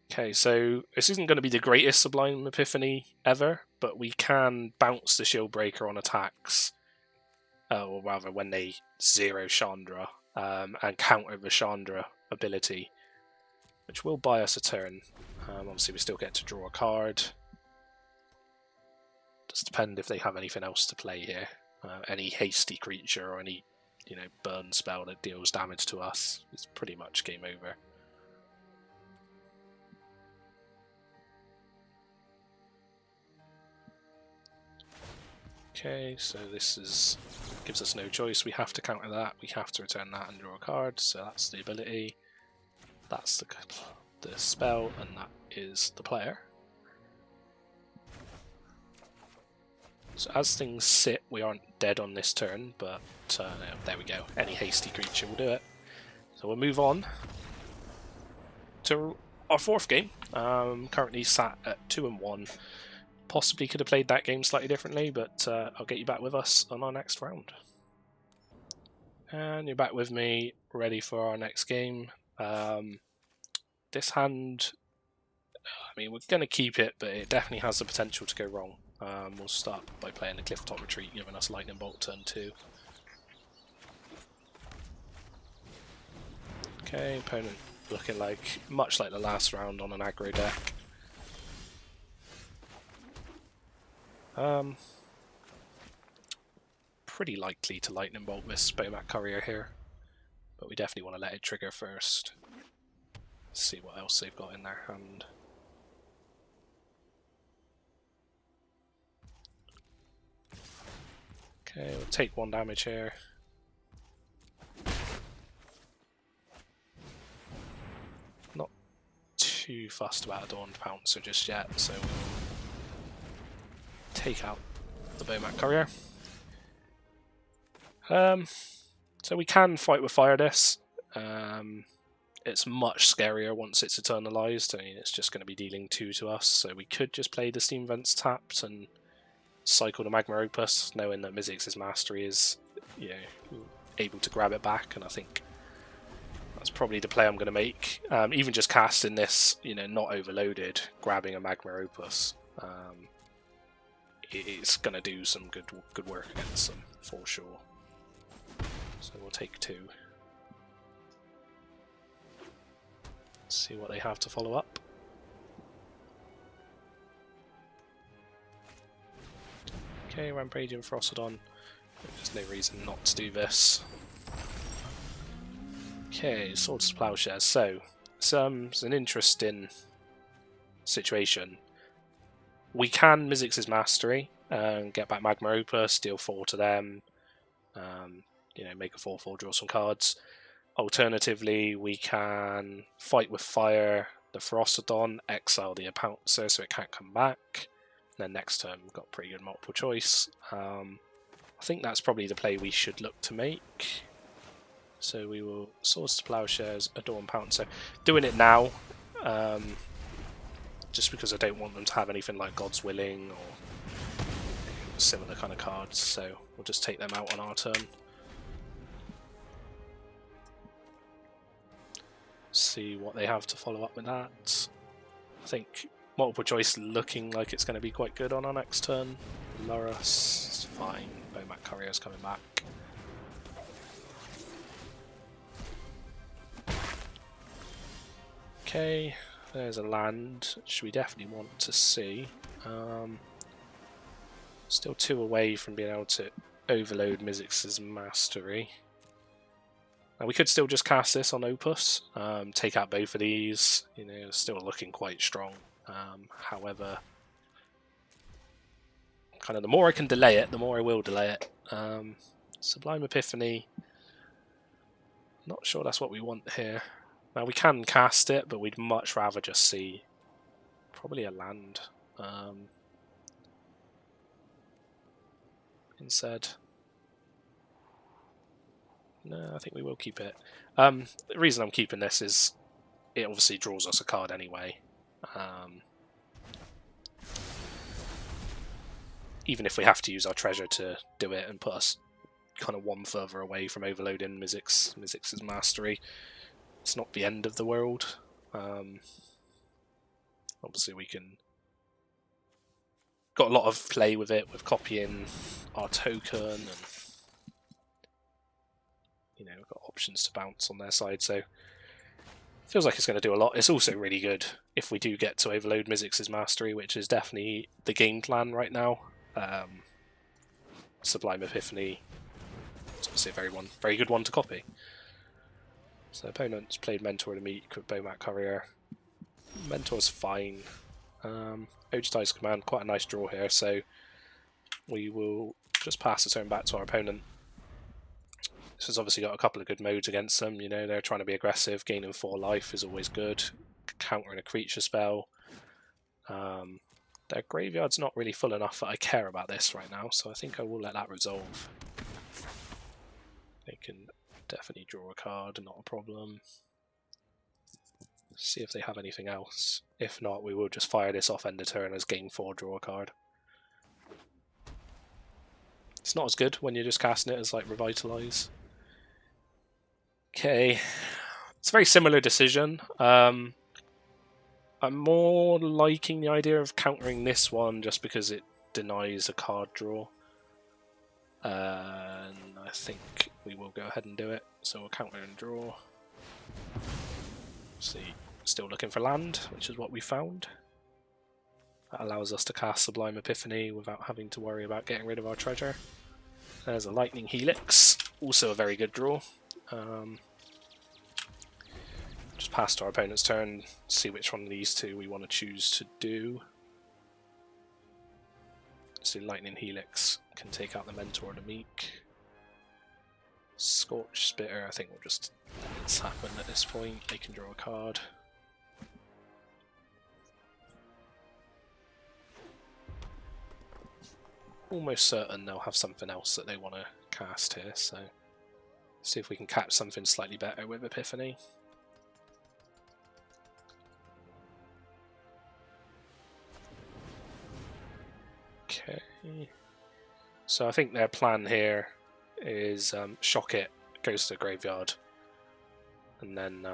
S1: Okay, so this isn't going to be the greatest Sublime Epiphany ever, but we can bounce the Shield Breaker on attacks, or rather when they 0 Chandra, and counter the Chandra ability, which will buy us a turn. Obviously we still get to draw a card. Just depend if they have anything else to play here. Any hasty creature or any burn spell that deals damage to us. It's pretty much game over. Okay, so this gives us no choice. We have to counter that. We have to return that and draw a card. So that's the ability. That's the spell, and that is the player. So as things sit, we aren't dead on this turn, but there we go. Any hasty creature will do it. So we'll move on to our 4th game. Currently sat at 2-1. Possibly could have played that game slightly differently, but I'll get you back with us on our next round. And you're back with me, ready for our next game. This hand, I mean, we're going to keep it, but it definitely has the potential to go wrong. We'll start by playing the Clifftop Retreat, giving us Lightning Bolt turn 2. Okay, opponent looking like much like the last round on an aggro deck. Pretty likely to Lightning Bolt this Bomat Courier here, but we definitely want to let it trigger first. See what else they've got in their hand. Okay, we'll take 1 damage here. Not too fussed about Adorned Pouncer just yet, so we'll take out the Bomat Courier. So we can Fight with Fire this. It's much scarier once it's eternalized. I mean, it's just going to be dealing 2 to us, so we could just play the Steam Vents tapped and cycle the Magma Opus, knowing that Mizzix's Mastery is, able to grab it back, and I think that's probably the play I'm going to make. Even just casting this, not overloaded, grabbing a Magma Opus, it's going to do some good work against them, for sure. So we'll take 2. See what they have to follow up. Okay, Rampaging Frostodon. There's no reason not to do this. Okay, Swords to Plowshares. So, it's an interesting situation. We can Mizzix's Mastery and get back Magma Opus, deal 4 to them, make a 4/4, draw some cards. Alternatively, we can Fight with Fire the Frostodon, exile the Pouncer so it can't come back. And then next turn we've got pretty good multiple choice. I think that's probably the play we should look to make. So we will Swords to Plowshares, Adorn Pouncer. Doing it now, just because I don't want them to have anything like God's Willing or similar kind of cards. So we'll just take them out on our turn. see what they have to follow up with that. I think multiple choice looking like it's going to be quite good on our next turn. Lurrus, it's fine. Bomat Courier's coming back. Okay, there's a land which we definitely want to see. Still 2 away from being able to overload Mizzix's Mastery. Now we could still just cast this on Opus, take out both of these, you know, still looking quite strong. However, kind of the more I can delay it, the more I will delay it. Sublime Epiphany, not sure that's what we want here. Now we can cast it, but we'd much rather just see probably a land instead. No, I think we will keep it. The reason I'm keeping this is it obviously draws us a card anyway. Even if we have to use our treasure to do it and put us kind of 1 further away from overloading Mizzix's Mastery, it's not the end of the world. Obviously we can... got a lot of play with it, with copying our token, and you know, we've got options to bounce on their side, so feels like it's going to do a lot. It's also really good if we do get to overload Mizzix's Mastery, which is definitely the game plan right now. Sublime Epiphany, it's obviously a very good one to copy. So opponents played Mentor to Meek with Bomat Courier. Mentor's fine. Ojutai's Command, quite a nice draw here, so we will just pass the turn back to our opponent. This has obviously got a couple of good modes against them, you know, they're trying to be aggressive, gaining 4 life is always good, countering a creature spell. Their graveyard's not really full enough that I care about this right now, so I think I will let that resolve. They can definitely draw a card, not a problem. See if they have anything else. If not, we will just fire this off end of turn as game 4, draw a card. It's not as good when you're just casting it as like Revitalize. Okay, it's a very similar decision. I'm more liking the idea of countering this one just because it denies a card draw. And I think we will go ahead and do it. So we'll counter and draw. See, still looking for land, which is what we found. That allows us to cast Sublime Epiphany without having to worry about getting rid of our treasure. There's a Lightning Helix, also a very good draw. Just pass to our opponent's turn, see which one of these 2 we want to choose to do. So Lightning Helix can take out the Mentor to Meek. Scorch Spitter, I think we'll just let this happen at this point. They can draw a card. Almost certain they'll have something else that they want to cast here, so see if we can catch something slightly better with Epiphany. Okay, so I think their plan here is shock it, goes to the graveyard, and then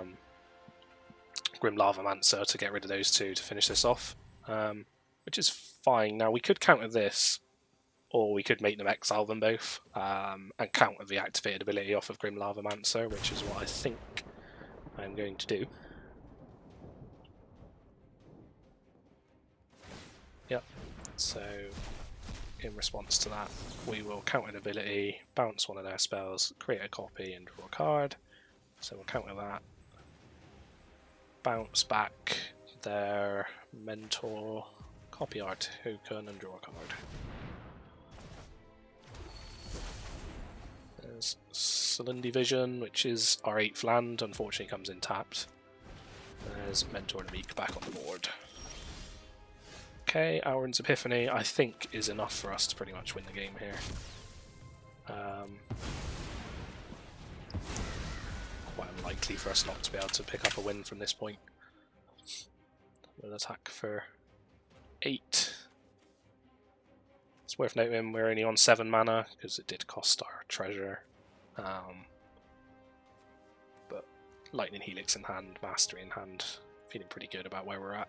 S1: Grim Lavamancer to get rid of those 2 to finish this off, which is fine. Now we could counter this, or we could make them exile them both, and counter the activated ability off of Grim Lavamancer, which is what I think I'm going to do. Yep, so in response to that, we will counter an ability, bounce one of their spells, create a copy, and draw a card. So we'll counter that. Bounce back their Mentor, copy our token, and draw a card. There's Celindy Vision, which is our 8th land, unfortunately comes in tapped. There's Mentor to Meek back on the board. Okay, Auron's Epiphany, I think, is enough for us to pretty much win the game here. Quite unlikely for us not to be able to pick up a win from this point. We'll attack for 8. It's worth noting we're only on 7 mana, because it did cost our treasure. But Lightning Helix in hand, Mastery in hand. Feeling pretty good about where we're at.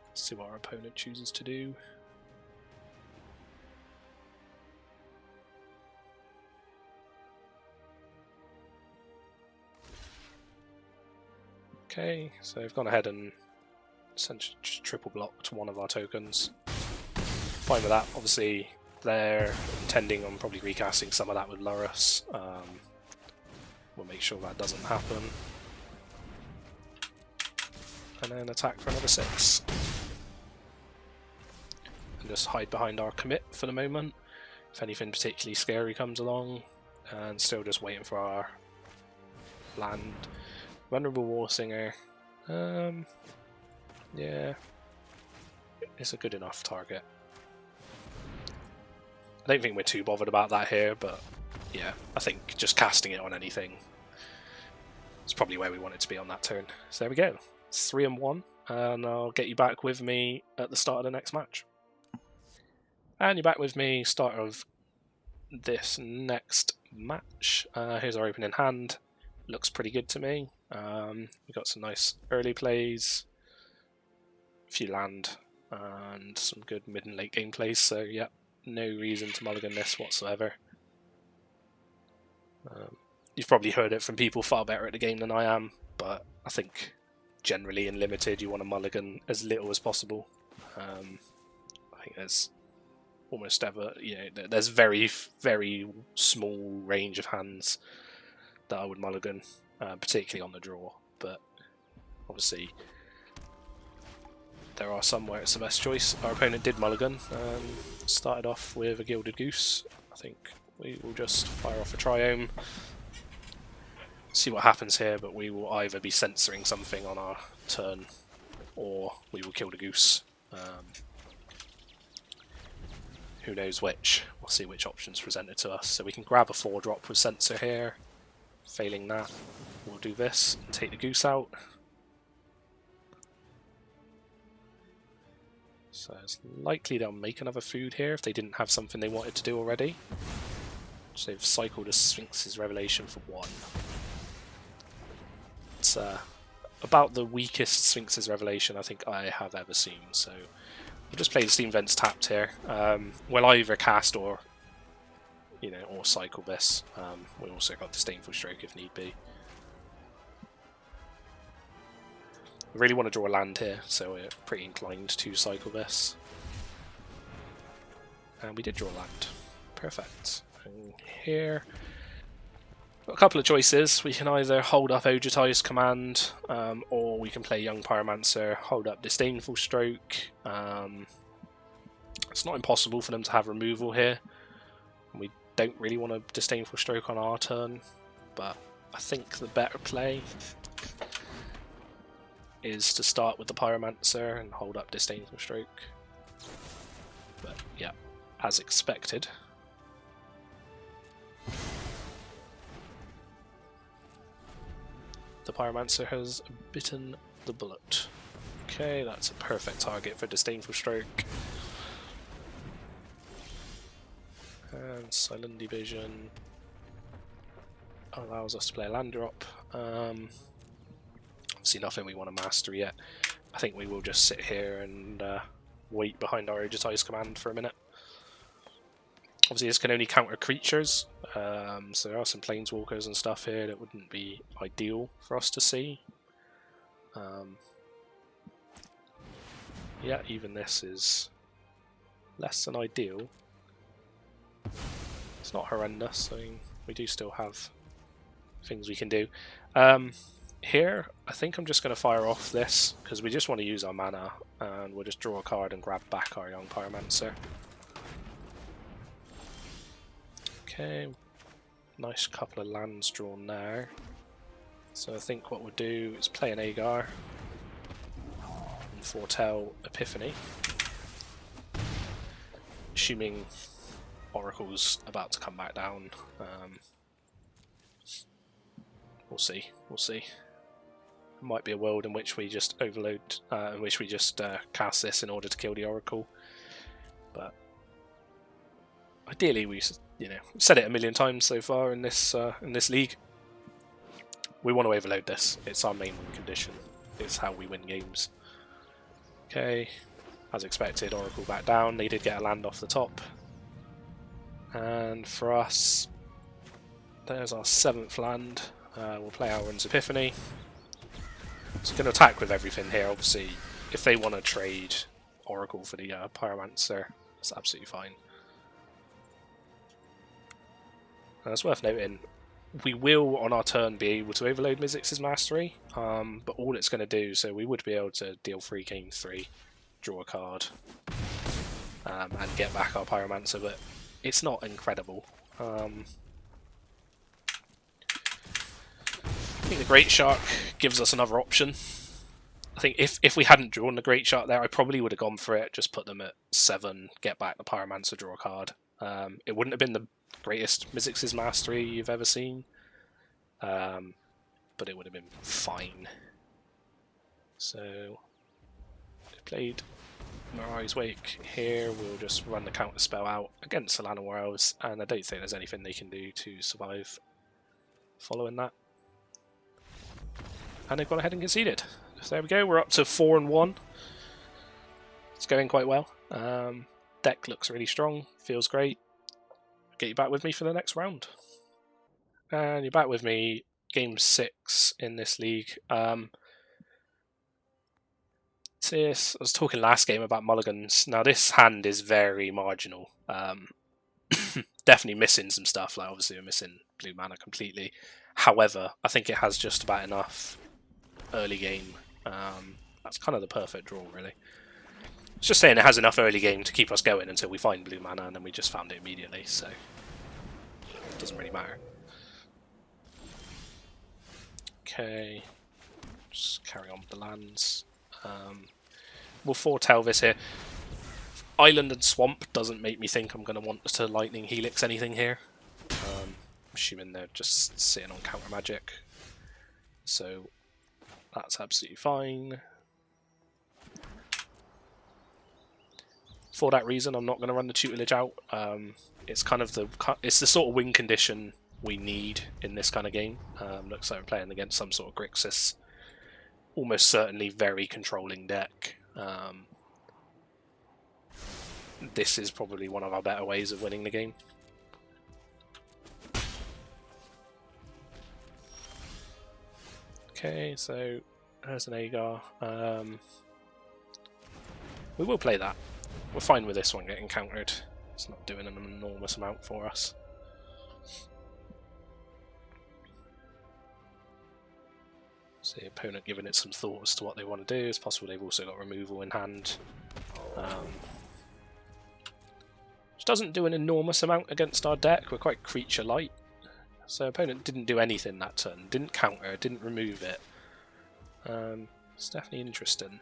S1: Let's see what our opponent chooses to do. Okay, so we've gone ahead and essentially just triple blocked one of our tokens. Fine with that. Obviously, they're intending on probably recasting some of that with Lurrus. We'll make sure that doesn't happen. And then attack for another 6. And just hide behind our commit for the moment. If anything particularly scary comes along. And still just waiting for our land. Vulnerable Warsinger. Yeah. It's a good enough target. I don't think we're too bothered about that here, but yeah, I think just casting it on anything is probably where we want it to be on that turn. So there we go. It's 3-1, and I'll get you back with me at the start of the next match. And you're back with me, start of this next match. Here's our opening hand. Looks pretty good to me. We've got some nice early plays, a few land, and some good mid and late game plays, so yeah, no reason to mulligan this whatsoever. You've probably heard it from people far better at the game than I am, but I think generally in Limited you want to mulligan as little as possible. I think there's almost ever, there's very, very small range of hands that I would mulligan, particularly on the draw, but obviously there are some where it's the best choice. Our opponent did mulligan, started off with a Gilded Goose. I think we will just fire off a Triome, see what happens here, but we will either be censoring something on our turn or we will kill the goose. Who knows which. We'll see which options presented to us. So we can grab a 4-drop with censor here. Failing that, we'll do this and take the goose out. So it's likely they'll make another food here if they didn't have something they wanted to do already. So they've cycled a Sphinx's Revelation for 1. It's about the weakest Sphinx's Revelation I think I have ever seen. So we'll just play the Steam Vents tapped here. We'll either cast or cycle this. We also got Disdainful Stroke if need be. We really want to draw a land here, so we're pretty inclined to cycle this. And we did draw land. Perfect. And here, got a couple of choices. We can either hold up Ogetize Command, or we can play Young Pyromancer, hold up Disdainful Stroke. It's not impossible for them to have removal here. We don't really want a Disdainful Stroke on our turn, but I think the better play is to start with the Pyromancer and hold up Disdainful Stroke. But yeah, as expected. The Pyromancer has bitten the bullet. Okay, that's a perfect target for Disdainful Stroke. And Silent Division allows us to play a land drop. Obviously nothing we want to master yet. I think we will just sit here and wait behind our Ogetize Command for a minute. Obviously this can only counter creatures, so there are some planeswalkers and stuff here that wouldn't be ideal for us to see. Yeah, even this is less than ideal. It's not horrendous. I mean, we do still have things we can do. Here, I think I'm just going to fire off this, because we just want to use our mana, and we'll just draw a card and grab back our Young Pyromancer. Okay, nice couple of lands drawn there. So I think what we'll do is play an Agar and foretell Epiphany, assuming Oracle's about to come back down. We'll see. We'll see. It might be a world in which we just overload, in which we just cast this in order to kill the Oracle. But Ideally, we said it a million times so far in this league. We want to overload this. It's our main win condition. It's how we win games. Okay, as expected, Oracle back down. They did get a land off the top. And for us, there's our 7th land. We'll play Auron's Epiphany. So we're going to attack with everything here. Obviously, if they want to trade Oracle for the Pyromancer, that's absolutely fine. And it's worth noting, we will, on our turn, be able to overload Mizzix's Mastery, but all it's going to do, so we would be able to deal 3 game 3, draw a card, and get back our Pyromancer, but it's not incredible. I think the Great Shark gives us another option. I think if we hadn't drawn the Great Shark there, I probably would have gone for it, just put them at 7, get back the Pyromancer, draw a card. It wouldn't have been the greatest Mizzix's Mastery you've ever seen, but it would have been fine. So, played Mirai's Wake here. We'll just run the counter spell out against the Llanowar, and I don't think there's anything they can do to survive following that. And they've gone ahead and conceded. So there we go, we're up to 4-1. It's going quite well. Deck looks really strong, feels great. Get you back with me for the next round. And you're back with me, game 6 in this league. I was talking last game about mulligans. Now this hand is very marginal. Definitely missing some stuff, like obviously we're missing blue mana completely. However, I think it has just about enough early game. That's kind of the perfect draw, really. It's just saying it has enough early game to keep us going until we find blue mana, and then we just found it immediately, so it doesn't really matter. Okay, just carry on with the lands. We'll foretell this here. Island and Swamp doesn't make me think I'm going to want to Lightning Helix anything here. Assuming they're just sitting on counter magic. So that's absolutely fine. For that reason, I'm not going to run the tutelage out. It's kind of the sort of win condition we need in this kind of game. Looks like we're playing against some sort of Grixis. Almost certainly very controlling deck. This is probably one of our better ways of winning the game. Okay, so there's an Agar. We will play that. We're fine with this one getting countered. It's not doing an enormous amount for us. So the opponent giving it some thought as to what they want to do. It's possible they've also got removal in hand. Which doesn't do an enormous amount against our deck. We're quite creature light. So opponent didn't do anything that turn. Didn't counter, didn't remove it. It's definitely interesting.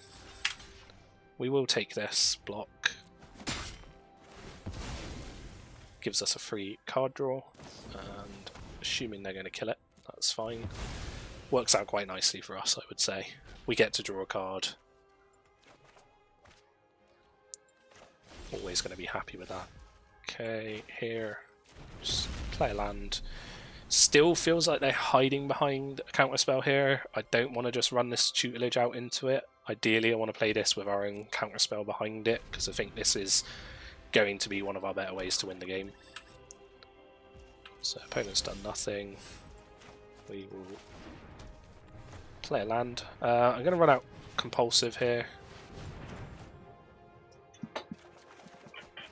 S1: We will take this block. Gives us a free card draw. And assuming they're going to kill it, that's fine. Works out quite nicely for us, I would say. We get to draw a card. Always going to be happy with that. Okay, here. Just play a land. Still feels like they're hiding behind a counterspell here. I don't want to just run this tutelage out into it. Ideally, I want to play this with our own counterspell behind it, because I think this is going to be one of our better ways to win the game. So opponent's done nothing. We will play a land. I'm going to run out compulsive here.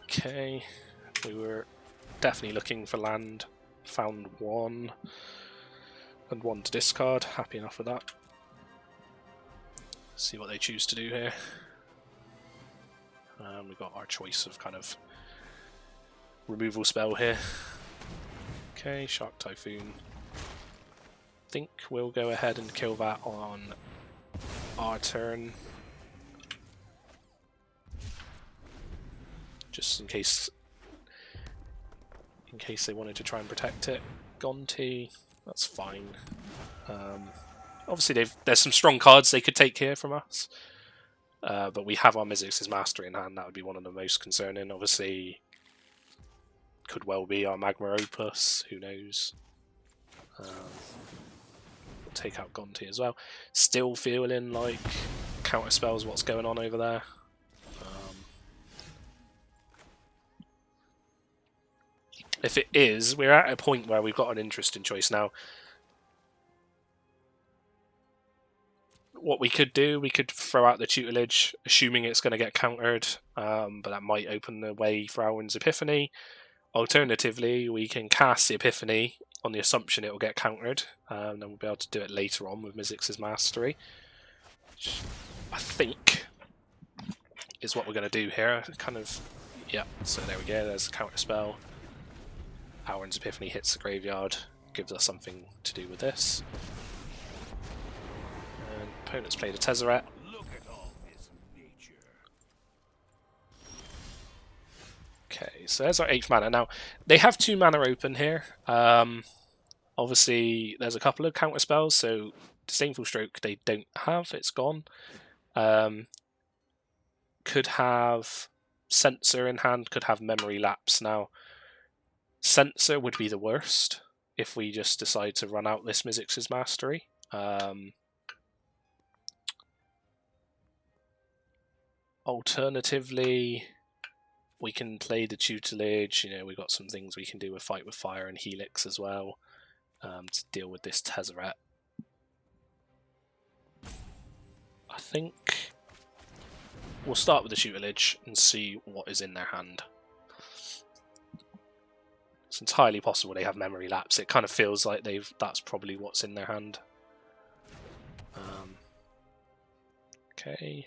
S1: Okay, we were definitely looking for land. Found one. And one to discard. Happy enough with that. See what they choose to do here. We've got our choice of kind of removal spell here. Okay, Shark Typhoon. Think we'll go ahead and kill that on our turn. Just in case they wanted to try and protect it. Gonti, that's fine. Obviously there's some strong cards they could take here from us. But we have our Mizzix's Mastery in hand. That would be one of the most concerning. Obviously, could well be our Magma Opus, who knows. We'll take out Gonti as well. Still feeling like counterspells what's going on over there. If it is, we're at a point where we've got an interesting choice now. What we could do, we could throw out the tutelage, assuming it's going to get countered, but that might open the way for Alwyn's Epiphany. Alternatively, we can cast the Epiphany on the assumption it will get countered, and then we'll be able to do it later on with Mizzix's Mastery, which I think is what we're going to do here. Kind of, yeah, so there we go, there's a counter spell. Alwyn's Epiphany hits the graveyard, gives us something to do with this. And opponent's played a Tezzeret. Okay, so there's our 8th mana. Now, they have 2 mana open here. Obviously, there's a couple of counter spells, so Disdainful Stroke they don't have, it's gone. Could have Censor in hand, could have Memory Lapse. Now, Censor would be the worst if we just decide to run out this Mizzix's Mastery. Alternatively, we can play the tutelage. You know, we've got some things we can do with Fight with Fire and Helix as well to deal with this Tezzeret. I think we'll start with the tutelage and see what is in their hand. It's entirely possible they have Memory Lapse. It kind of feels like that's probably what's in their hand. Okay.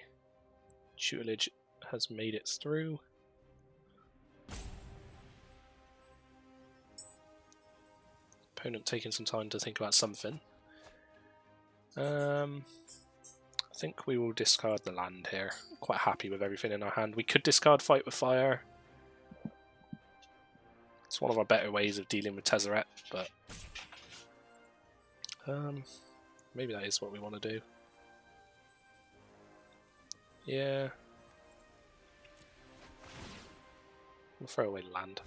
S1: Tutelage has made it through. Opponent taking some time to think about something. I think we will discard the land here. Quite happy with everything in our hand. We could discard Fight with Fire. It's one of our better ways of dealing with Tezzeret, but maybe that is what we want to do. Yeah. We'll throw away the land.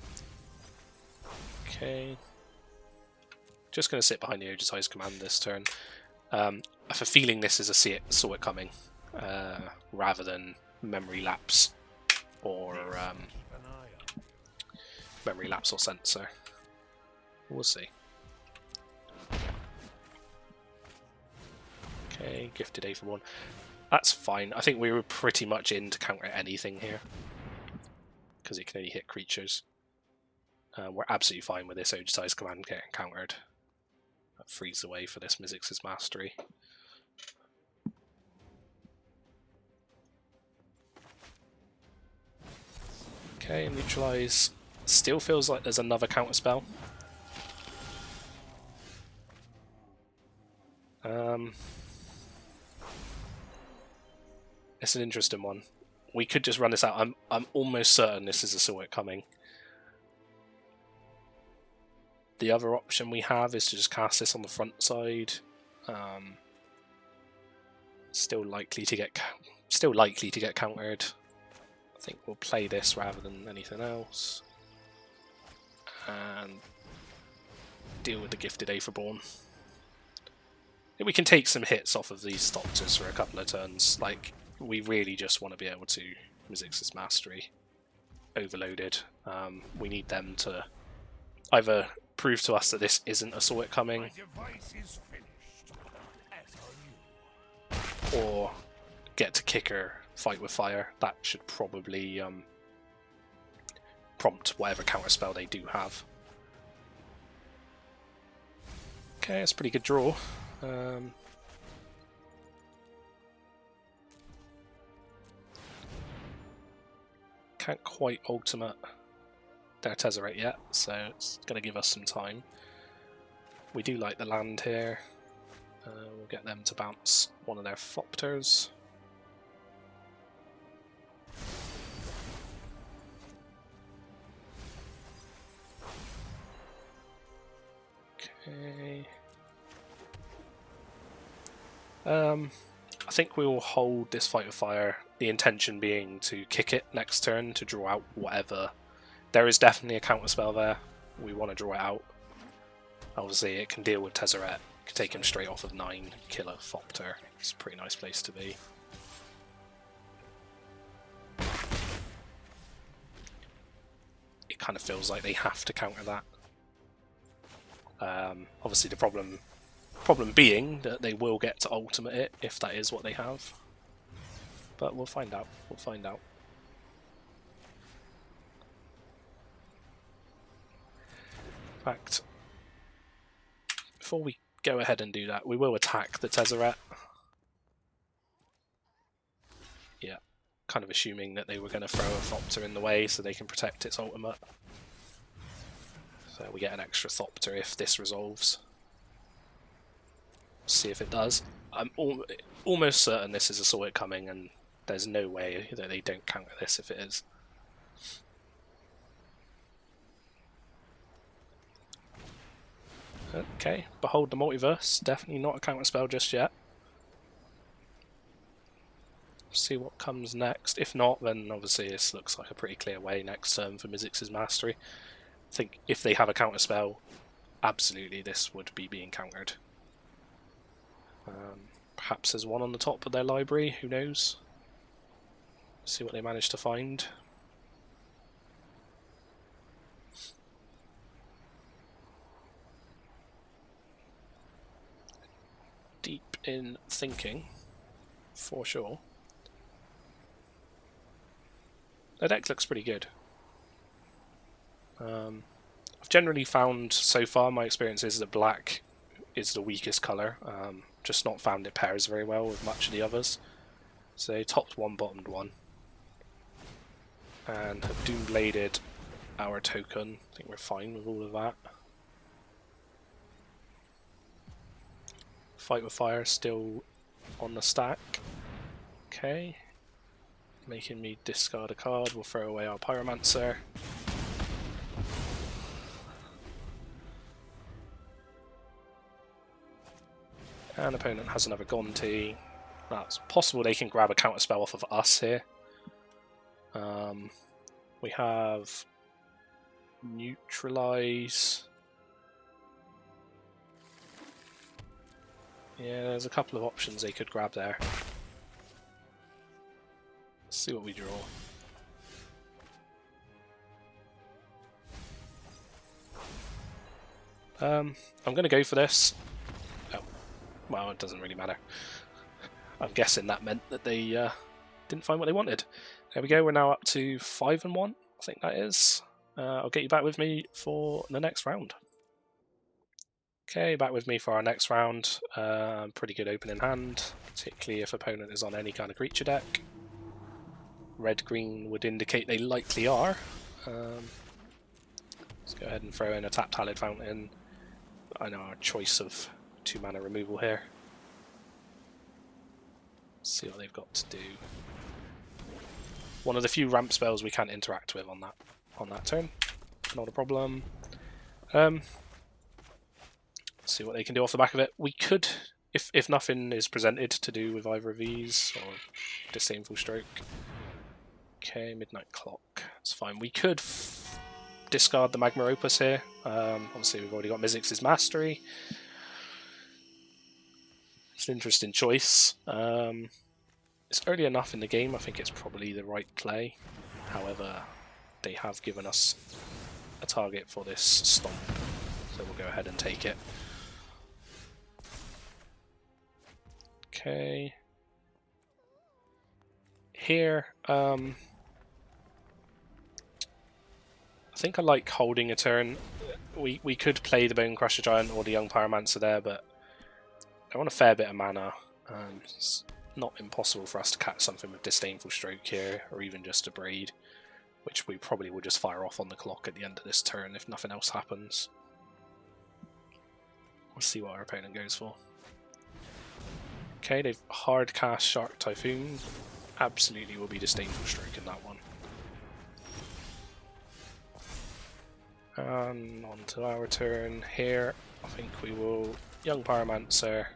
S1: Okay. Just going to sit behind the Ogisize Command this turn. I have a feeling this is a Saw It Coming, rather than Memory Lapse or Memory Lapse or Censor. We'll see. Okay, Gifted A for 1. That's fine. I think we were pretty much in to counter anything here, because it can only hit creatures. We're absolutely fine with this Ogisize Command getting countered. That frees the way for this Mizzix's Mastery. Okay, neutralize. Still feels like there's another counter spell. It's an interesting one. We could just run this out. I'm almost certain this is a Saw It Coming. The other option we have is to just cast this on the front side. Still likely to get countered. I think we'll play this rather than anything else, and deal with the Gifted Aetherborn. We can take some hits off of these Doctors for a couple of turns. Like, we really just want to be able to Mizzix's Mastery overloaded. We need them to either prove to us that this isn't a Saw It Coming, or get to kicker Fight with Fire. That should probably prompt whatever counterspell they do have. Okay, that's a pretty good draw. Can't quite ultimate their Tezzeret yet, so it's going to give us some time. We do like the land here. We'll get them to bounce one of their Thopters. Okay. I think we will hold this Fight with Fire, the intention being to kick it next turn to draw out whatever There is definitely a counterspell there. We want to draw it out. Obviously, it can deal with Tezzeret. Can take him straight off of 9, kill a Thopter. It's a pretty nice place to be. It kind of feels like they have to counter that. Obviously, the problem being that they will get to ultimate it if that is what they have. But we'll find out. We'll find out. In fact, before we go ahead and do that, we will attack the Tezzeret. Yeah, kind of assuming that they were going to throw a Thopter in the way so they can protect its ultimate. So we get an extra Thopter if this resolves. See if it does. I'm almost certain this is a Saw It Coming, and there's no way that they don't counter this if it is. Okay, Behold the Multiverse. Definitely not a counterspell just yet. See what comes next. If not, then obviously this looks like a pretty clear way next turn for Mizzix's Mastery. I think if they have a counterspell, absolutely this would be being countered. Perhaps there's one on the top of their library, who knows? See what they manage to find. Deep in thinking, for sure. Their deck looks pretty good. I've generally found so far, my experience is that black is the weakest colour. Just not found it pairs very well with much of the others. So they topped one, bottomed one. And have Doombladed our token. I think we're fine with all of that. Fight with Fire still on the stack. Okay. Making me discard a card. We'll throw away our Pyromancer. And opponent has another Gonti. That's possible they can grab a counterspell off of us here. We have Neutralize. Yeah, there's a couple of options they could grab there. Let's see what we draw. I'm going to go for this. Oh, well, it doesn't really matter. I'm guessing that meant that they didn't find what they wanted. There we go, we're now up to 5-1, I think that is. I'll get you back with me for the next round. Okay, back with me for our next round. Pretty good opening hand, particularly if opponent is on any kind of creature deck. Red-green would indicate they likely are. Let's go ahead and throw in a tapped Hallowed Fountain. I know our choice of 2-mana removal here. Let's see what they've got to do. One of the few ramp spells we can't interact with on that turn. Not a problem. Let's see what they can do off the back of it. We could, if nothing is presented to do with either of these, or Disdainful Stroke. Okay, Midnight Clock. That's fine. We could discard the Magma Opus here. Obviously, we've already got Mizzix's Mastery. It's an interesting choice. It's early enough in the game, I think it's probably the right play. However, they have given us a target for this stomp, so we'll go ahead and take it. Okay. Here, I think I like holding a turn. We could play the Bone Crusher Giant or the Young Pyromancer there, but I want a fair bit of mana. It's not impossible for us to catch something with Disdainful Stroke here, or even just a Braid, which we probably will just fire off on the clock at the end of this turn if nothing else happens. We'll see what our opponent goes for. Okay, they've hard cast Shark Typhoon. Absolutely will be Disdainful Stroke in that one. And on to our turn here. I think we will Young Pyromancer.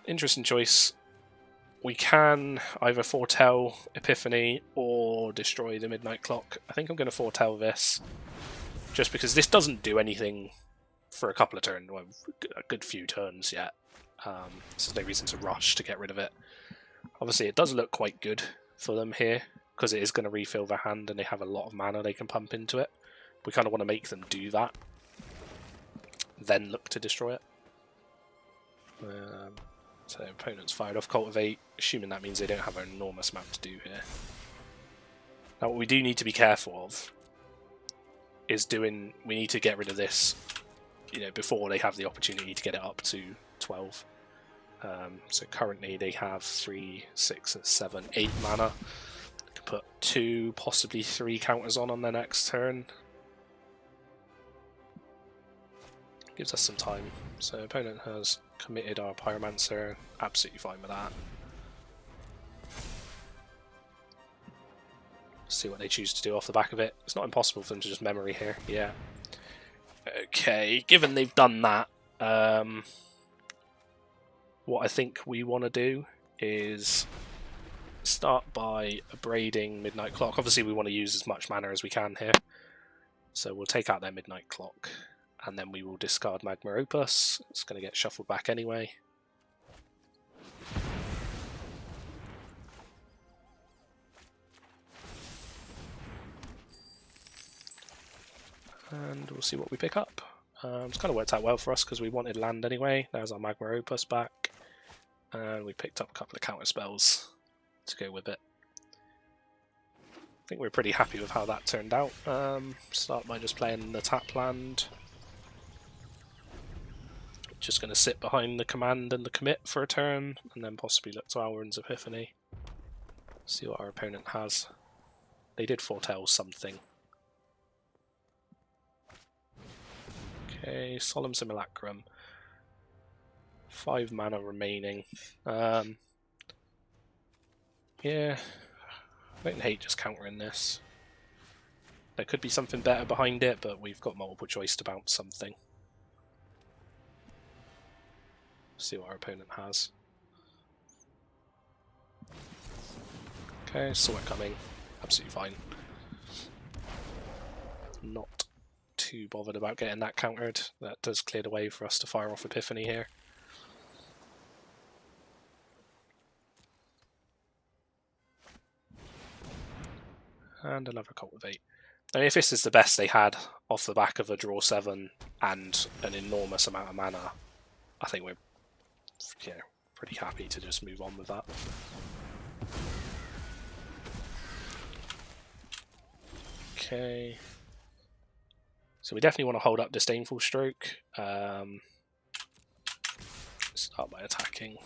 S1: Interesting choice. we can either foretell Epiphany or destroy the Midnight Clock. I think I'm going to foretell this, just because this doesn't do anything for a couple of turns, well, a good few turns yet. So there's no reason to rush to get rid of it. Obviously, it does look quite good for them here, because it is going to refill their hand and they have a lot of mana they can pump into it. We kind of want to make them do that, then look to destroy it. So opponents fired off Cultivate, assuming that means they don't have an enormous amount to do here. Now what we do need to be careful of is we need to get rid of this, before they have the opportunity to get it up to 12. So currently they have 3, 6, 7, 8 mana. They can put 2, possibly 3 counters on their next turn. Gives us some time. So opponent has committed our Pyromancer, absolutely fine with that. See what they choose to do off the back of it. It's not impossible for them to just memory here, yeah. Okay, given they've done that, what I think we want to do is start by abrading Midnight Clock. Obviously we want to use as much mana as we can here. So we'll take out their Midnight Clock, and then we will discard Magma Opus. It's going to get shuffled back anyway. And we'll see what we pick up. It's kind of worked out well for us because we wanted land anyway. There's our Magma Opus back. And we picked up a couple of counter spells to go with it. I think we're pretty happy with how that turned out. Start by just playing the tap land. Just going to sit behind the command and the commit for a turn, and then possibly look to Alrund's Epiphany. See what our opponent has. They did foretell something. Okay, Solemn Simulacrum. 5 mana remaining. Yeah, I don't hate just countering this. There could be something better behind it, but we've got multiple choice to bounce something. See what our opponent has. Okay, saw it coming. Absolutely fine. Not too bothered about getting that countered. That does clear the way for us to fire off Epiphany here. And another Cultivate. I mean, if this is the best they had off the back of a draw 7 and an enormous amount of mana, I think we're pretty happy to just move on with that. Okay. So we definitely want to hold up Disdainful Stroke. Start by attacking.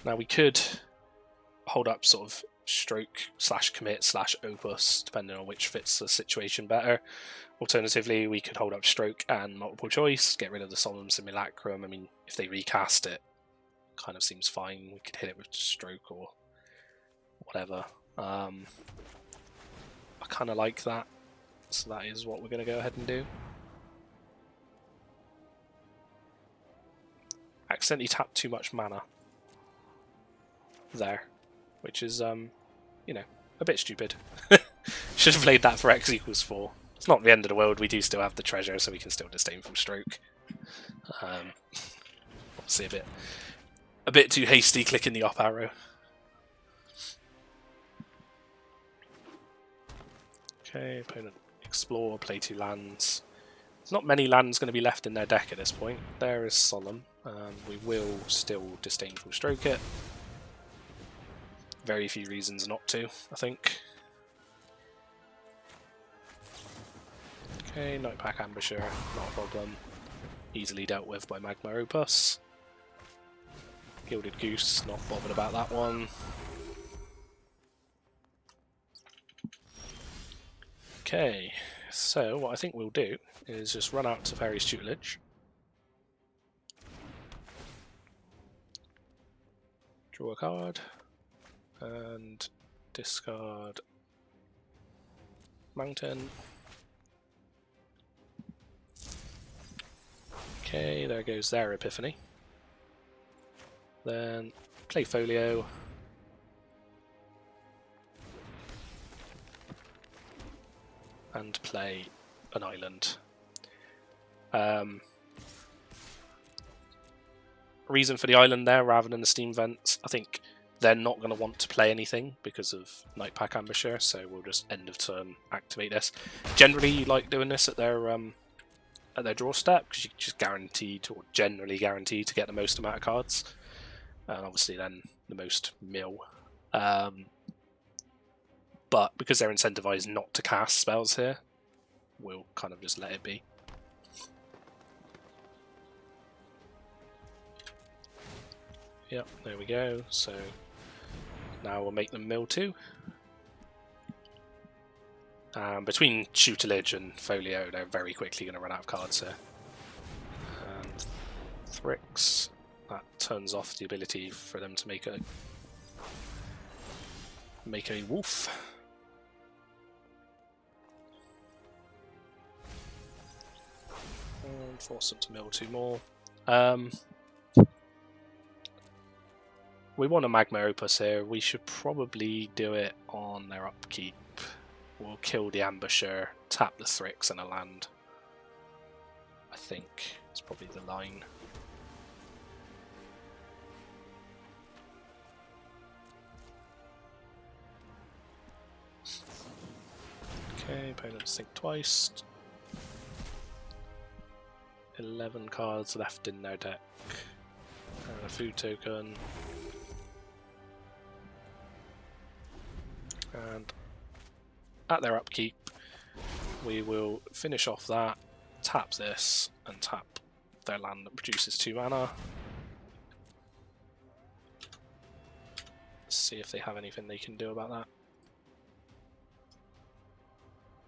S1: Now we could hold up sort of Stroke / commit / Opus, depending on which fits the situation better. Alternatively, we could hold up Stroke and multiple choice, get rid of the Solemn Simulacrum. I mean, if they recast it, kind of seems fine. We could hit it with Stroke or whatever. I kind of like that, so that is what we're going to go ahead and do. Accidentally tapped too much mana there, which is, a bit stupid. Should have played that for X = 4. It's not the end of the world, we do still have the treasure, so we can still Disdainful Stroke. Obviously a bit too hasty clicking the up arrow. Okay, opponent explore, play 2 lands. There's not many lands going to be left in their deck at this point. There is Solemn. We will still Disdainful Stroke it. Very few reasons not to, I think. Okay, Nightpack Ambusher, not a problem. Easily dealt with by Magma Opus. Gilded Goose, not bothered about that one. Okay, so what I think we'll do is just run out to Fairy's Tutelage. Draw a card. And discard Mountain. Okay, there goes their Epiphany. Then play Folio. And play an island. Reason for the island there rather than the steam vents, I think they're not going to want to play anything because of Nightpack Ambusher, so we'll just end of turn activate this. Generally, you like doing this at their draw step because you're just guaranteed, or generally guaranteed, to get the most amount of cards, and obviously then the most mill. But because they're incentivized not to cast spells here, we'll kind of just let it be. Yep, there we go. So now we'll make them mill 2. Between Tutelage and Folio, they're very quickly going to run out of cards here. And Thrix, that turns off the ability for them to make a wolf. And force them to mill 2 more. We want a Magma Opus here. We should probably do it on their upkeep. We'll kill the Ambusher, tap the Thrix and a land. I think it's probably the line. Okay, opponents think twice. 11 cards left in their deck. And a food token. And at their upkeep, we will finish off that, tap this, and tap their land that produces 2 mana. Let's see if they have anything they can do about that.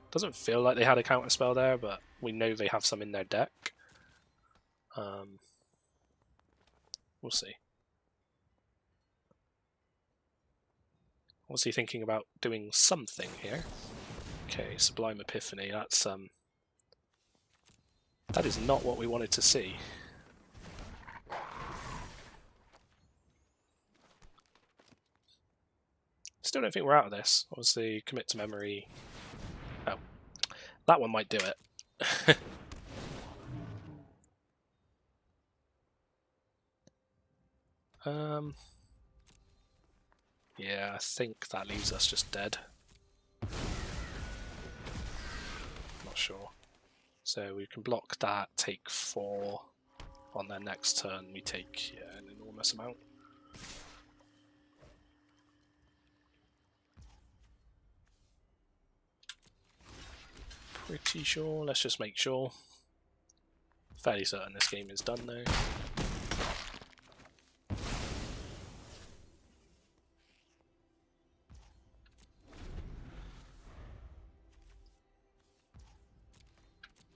S1: Doesn't feel like they had a counter spell there, but we know they have some in their deck. We'll see. Was he thinking about doing something here? Okay, Sublime Epiphany, that's that is not what we wanted to see. Still don't think we're out of this. Obviously, Commit to Memory. Oh, that one might do it. Yeah, I think that leaves us just dead. Not sure. So we can block that, take 4. On their next turn, we take an enormous amount. Pretty sure. Let's just make sure. Fairly certain this game is done though.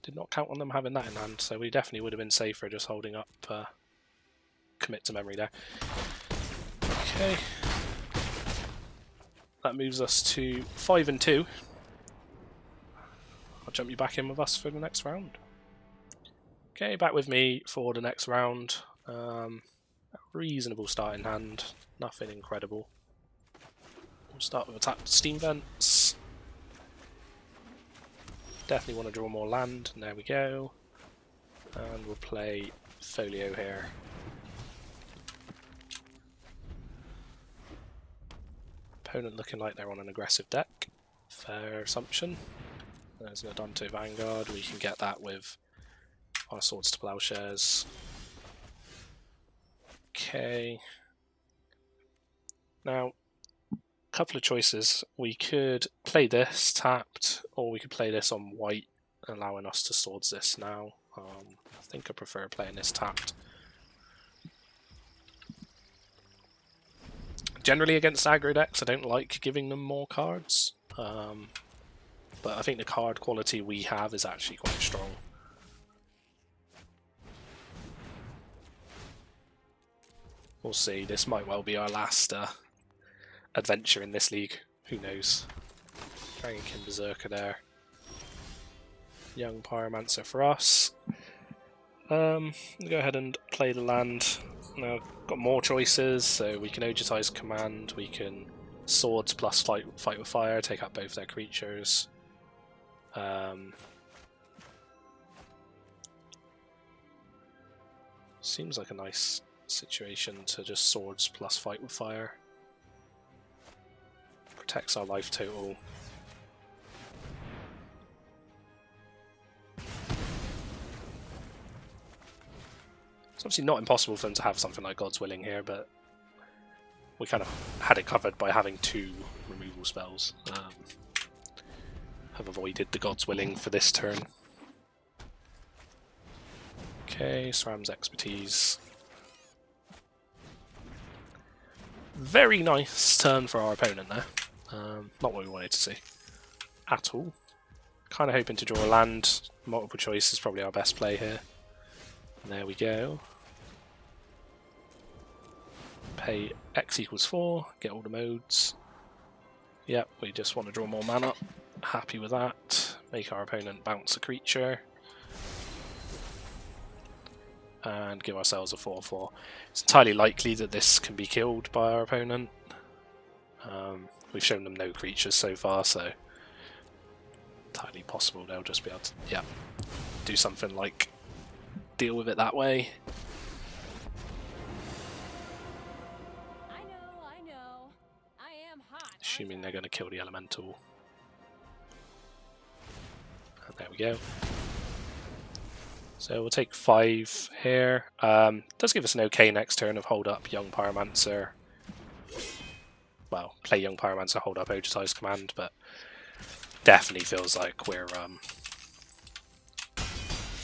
S1: Did not count on them having that in hand, so we definitely would have been safer just holding up Commit to Memory there. Okay. That moves us to 5 and 2. I'll jump you back in with us for the next round. Okay, back with me for the next round. A reasonable start in hand, nothing incredible. We'll start with a tap Steam Vents. Definitely want to draw more land, and there we go. And we'll play Folio here. Opponent looking like they're on an aggressive deck. Fair assumption. There's an Adonto Vanguard, we can get that with our Swords to Plowshares. Okay. Now, couple of choices. We could play this tapped, or we could play this on white, allowing us to swords this now. I think I prefer playing this tapped. Generally against aggro decks, I don't like giving them more cards, but I think the card quality we have is actually quite strong. We'll see. This might well be our last adventure in this league. Who knows? Dragonkin Berserker there. Young Pyromancer for us. Go ahead and play the land. Now, got more choices, so we can Ogitize Command, we can Swords plus fight with Fire, take out both their creatures. Seems like a nice situation to just Swords plus Fight with Fire. Protects our life total. It's obviously not impossible for them to have something like God's Willing here, but we kind of had it covered by having 2 removal spells. Have avoided the God's Willing for this turn. Okay, SRAM's Expertise. Very nice turn for our opponent there. Not what we wanted to see at all. Kind of hoping to draw a land. Multiple choice is probably our best play here. And there we go. Pay X equals 4, get all the modes. Yep, we just want to draw more mana. Happy with that. Make our opponent bounce a creature. And give ourselves a 4/4. It's entirely likely that this can be killed by our opponent. We've shown them no creatures so far, so entirely possible they'll just be able to do something like deal with it that way.
S2: I know. I am hot.
S1: Assuming they're going to kill the elemental. And there we go. So we'll take 5 here. Does give us an okay next turn of hold up Young Pyromancer. Well, play Young Pyromancer, hold up Ogitize Command, but definitely feels like we're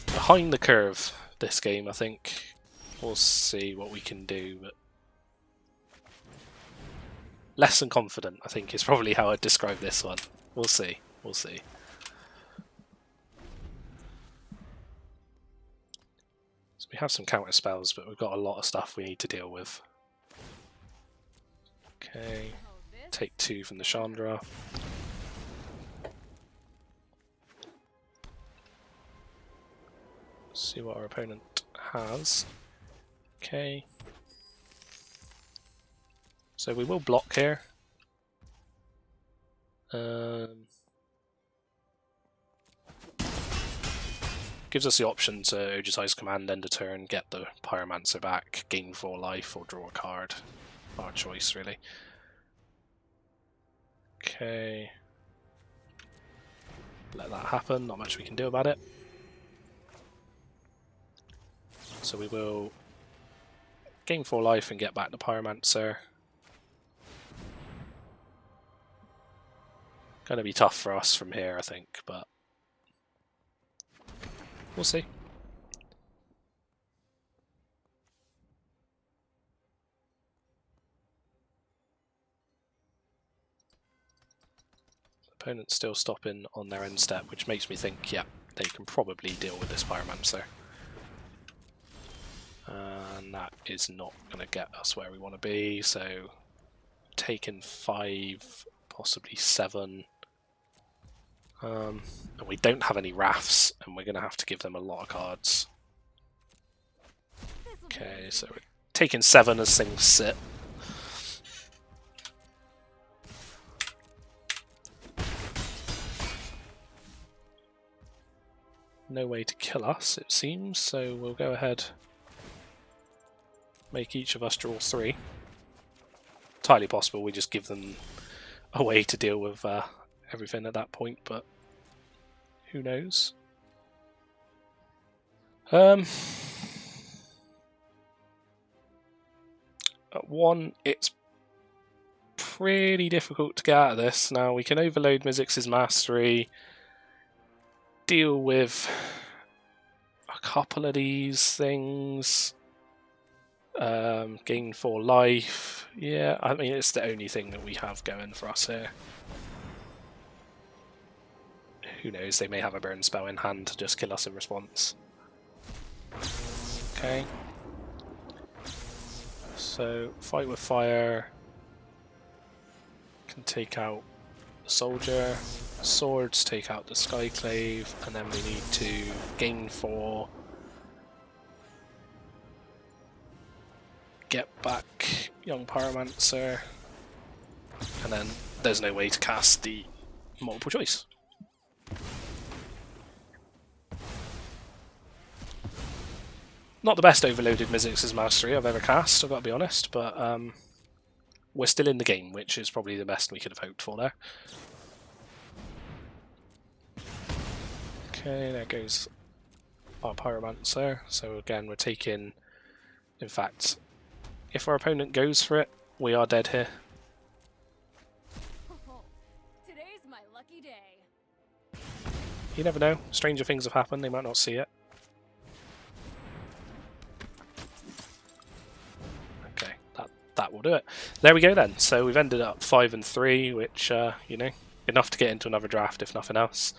S1: behind the curve this game, I think. We'll see what we can do, but less than confident, I think, is probably how I'd describe this one. We'll see. We'll see. So we have some counter spells, but we've got a lot of stuff we need to deal with. Okay. Take 2 from the Chandra. See what our opponent has. Okay. So we will block here. Gives us the option to Ogitize Command, end a turn, get the Pyromancer back, gain 4 life, or draw a card. Our choice, really. Okay. Let that happen, not much we can do about it. So we will gain 4 life and get back the Pyromancer. Gonna be tough for us from here, I think, but we'll see. Opponent's still stopping on their end step, which makes me think, yeah, they can probably deal with this Pyromancer. And that is not going to get us where we want to be, so taking 5, possibly 7. And we don't have any Wraths, and we're going to have to give them a lot of cards. Okay, so we're taking 7 as things sit. No way to kill us, it seems, so we'll go ahead, make each of us draw 3. Entirely possible we just give them a way to deal with everything at that point, but who knows? At 1, it's pretty difficult to get out of this. Now, we can overload Mizzix's Mastery, deal with a couple of these things, gain 4 life. Yeah, I mean, it's the only thing that we have going for us here. Who knows, they may have a burn spell in hand to just kill us in response. Okay. So, fight with fire. Can take out the soldier. Swords take out the Skyclave, and then we need to gain 4. get back Young Pyromancer, and then there's no way to cast the multiple choice. Not the best overloaded Mizzix's Mastery I've ever cast, I've got to be honest, but we're still in the game, which is probably the best we could have hoped for there. Okay, there goes our Pyromancer. So again, we're taking... In fact, if our opponent goes for it, we are dead here.
S2: Today's my lucky day.
S1: You never know. Stranger things have happened. They might not see it. Okay, that will do it. There we go then. So we've ended up 5-3, which, you know, enough to get into another draft, if nothing else.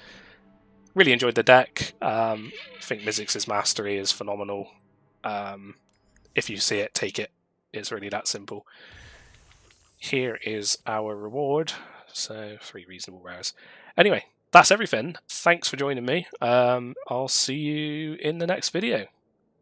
S1: Really enjoyed the deck. I think Mizzix's Mastery is phenomenal. If you see it, take it. It's really that simple. Here is our reward. So 3 reasonable rares. Anyway, that's everything. Thanks for joining me. I'll see you in the next video.